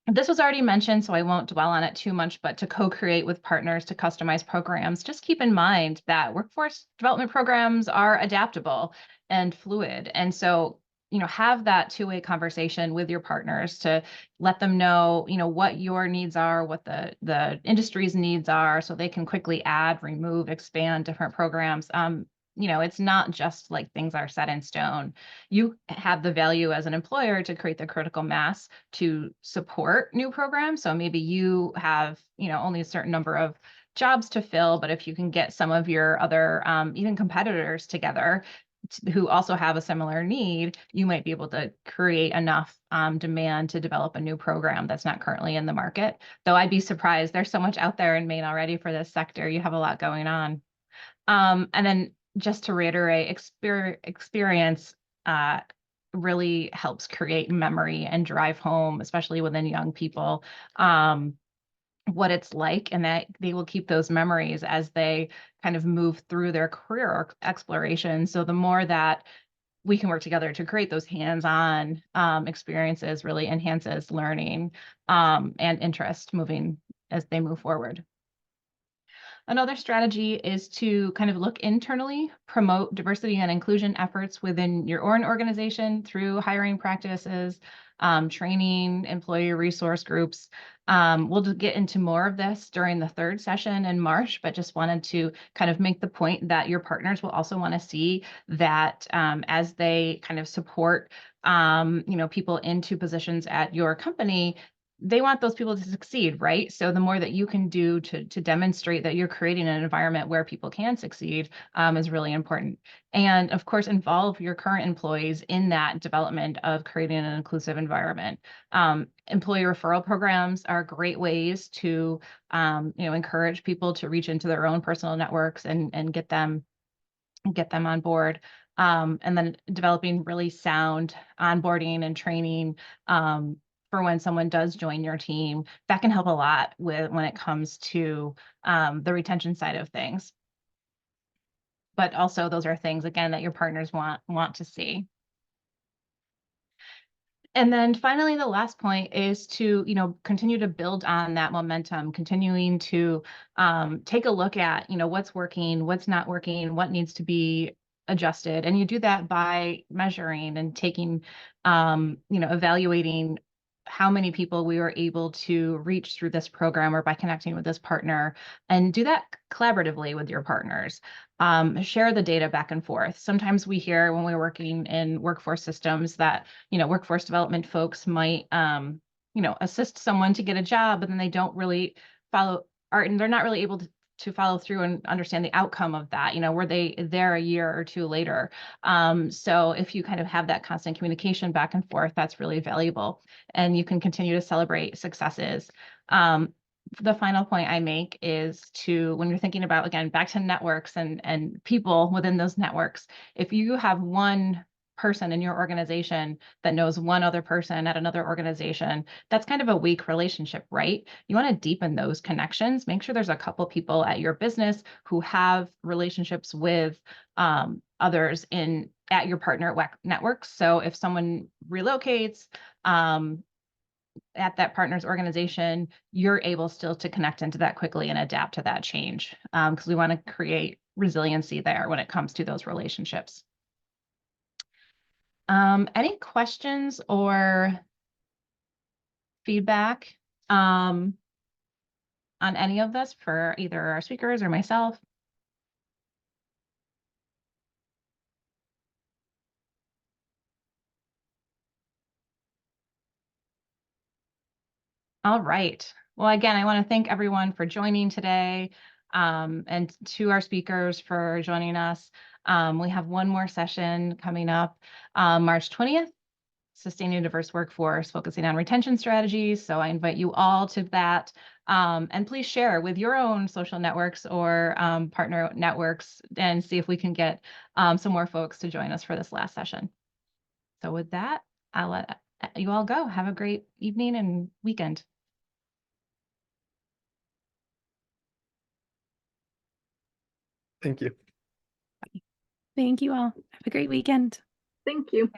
This was already mentioned, so I won't dwell on it too much, but to co-create with partners to customize programs, just keep in mind that workforce development programs are adaptable and fluid. And so, have that two-way conversation with your partners to let them know, what your needs are, what the industry's needs are, so they can quickly add, remove, expand different programs. It's not just like things are set in stone. You have the value as an employer to create the critical mass to support new programs. So maybe you have, only a certain number of jobs to fill, but if you can get some of your other even competitors together who also have a similar need, you might be able to create enough demand to develop a new program that's not currently in the market. Though I'd be surprised. There's so much out there in Maine already for this sector. You have a lot going on. And then just to reiterate, experience really helps create memory and drive home, especially within young people, what it's like, and that they will keep those memories as they kind of move through their career exploration. So the more that we can work together to create those hands-on experiences really enhances learning and interest moving as they move forward. Another strategy is to kind of look internally, promote diversity and inclusion efforts within your own organization through hiring practices, training, employee resource groups. We'll get into more of this during the third session in March, but just wanted to kind of make the point that your partners will also want to see that as they kind of support people into positions at your company, they want those people to succeed, right? So the more that you can do to demonstrate that you're creating an environment where people can succeed is really important. And of course, involve your current employees in that development of creating an inclusive environment. Employee referral programs are great ways to encourage people to reach into their own personal networks and get them on board. And then developing really sound onboarding and training for when someone does join your team, that can help a lot when it comes to the retention side of things. But also those are things, again, that your partners want to see. And then finally, the last point is to, continue to build on that momentum, continuing to take a look at, what's working, what's not working, what needs to be adjusted. And you do that by measuring and taking, evaluating how many people we were able to reach through this program or by connecting with this partner, and do that collaboratively with your partners. Share the data back and forth. Sometimes we hear when we're working in workforce systems that, workforce development folks might, assist someone to get a job, but then they don't really and they're not really able to follow through and understand the outcome of that. Were they there a year or two later? So if you kind of have that constant communication back and forth, that's really valuable, and you can continue to celebrate successes. The final point I make is to, when you're thinking about, again, back to networks and people within those networks, if you have one person in your organization that knows one other person at another organization, that's kind of a weak relationship, right? You want to deepen those connections. Make sure there's a couple people at your business who have relationships with others at your partner networks. So if someone relocates, at that partner's organization, you're able still to connect into that quickly and adapt to that change, because we want to create resiliency there when it comes to those relationships. Any questions or feedback on any of this for either our speakers or myself? All right. Well, again, I want to thank everyone for joining today, and to our speakers for joining us. We have one more session coming up, March 20th. Sustaining a Diverse Workforce, focusing on retention strategies. So I invite you all to that. And please share with your own social networks or partner networks and see if we can get some more folks to join us for this last session. So with that, I'll let you all go. Have a great evening and weekend. Thank you. Thank you all. Have a great weekend. Thank you.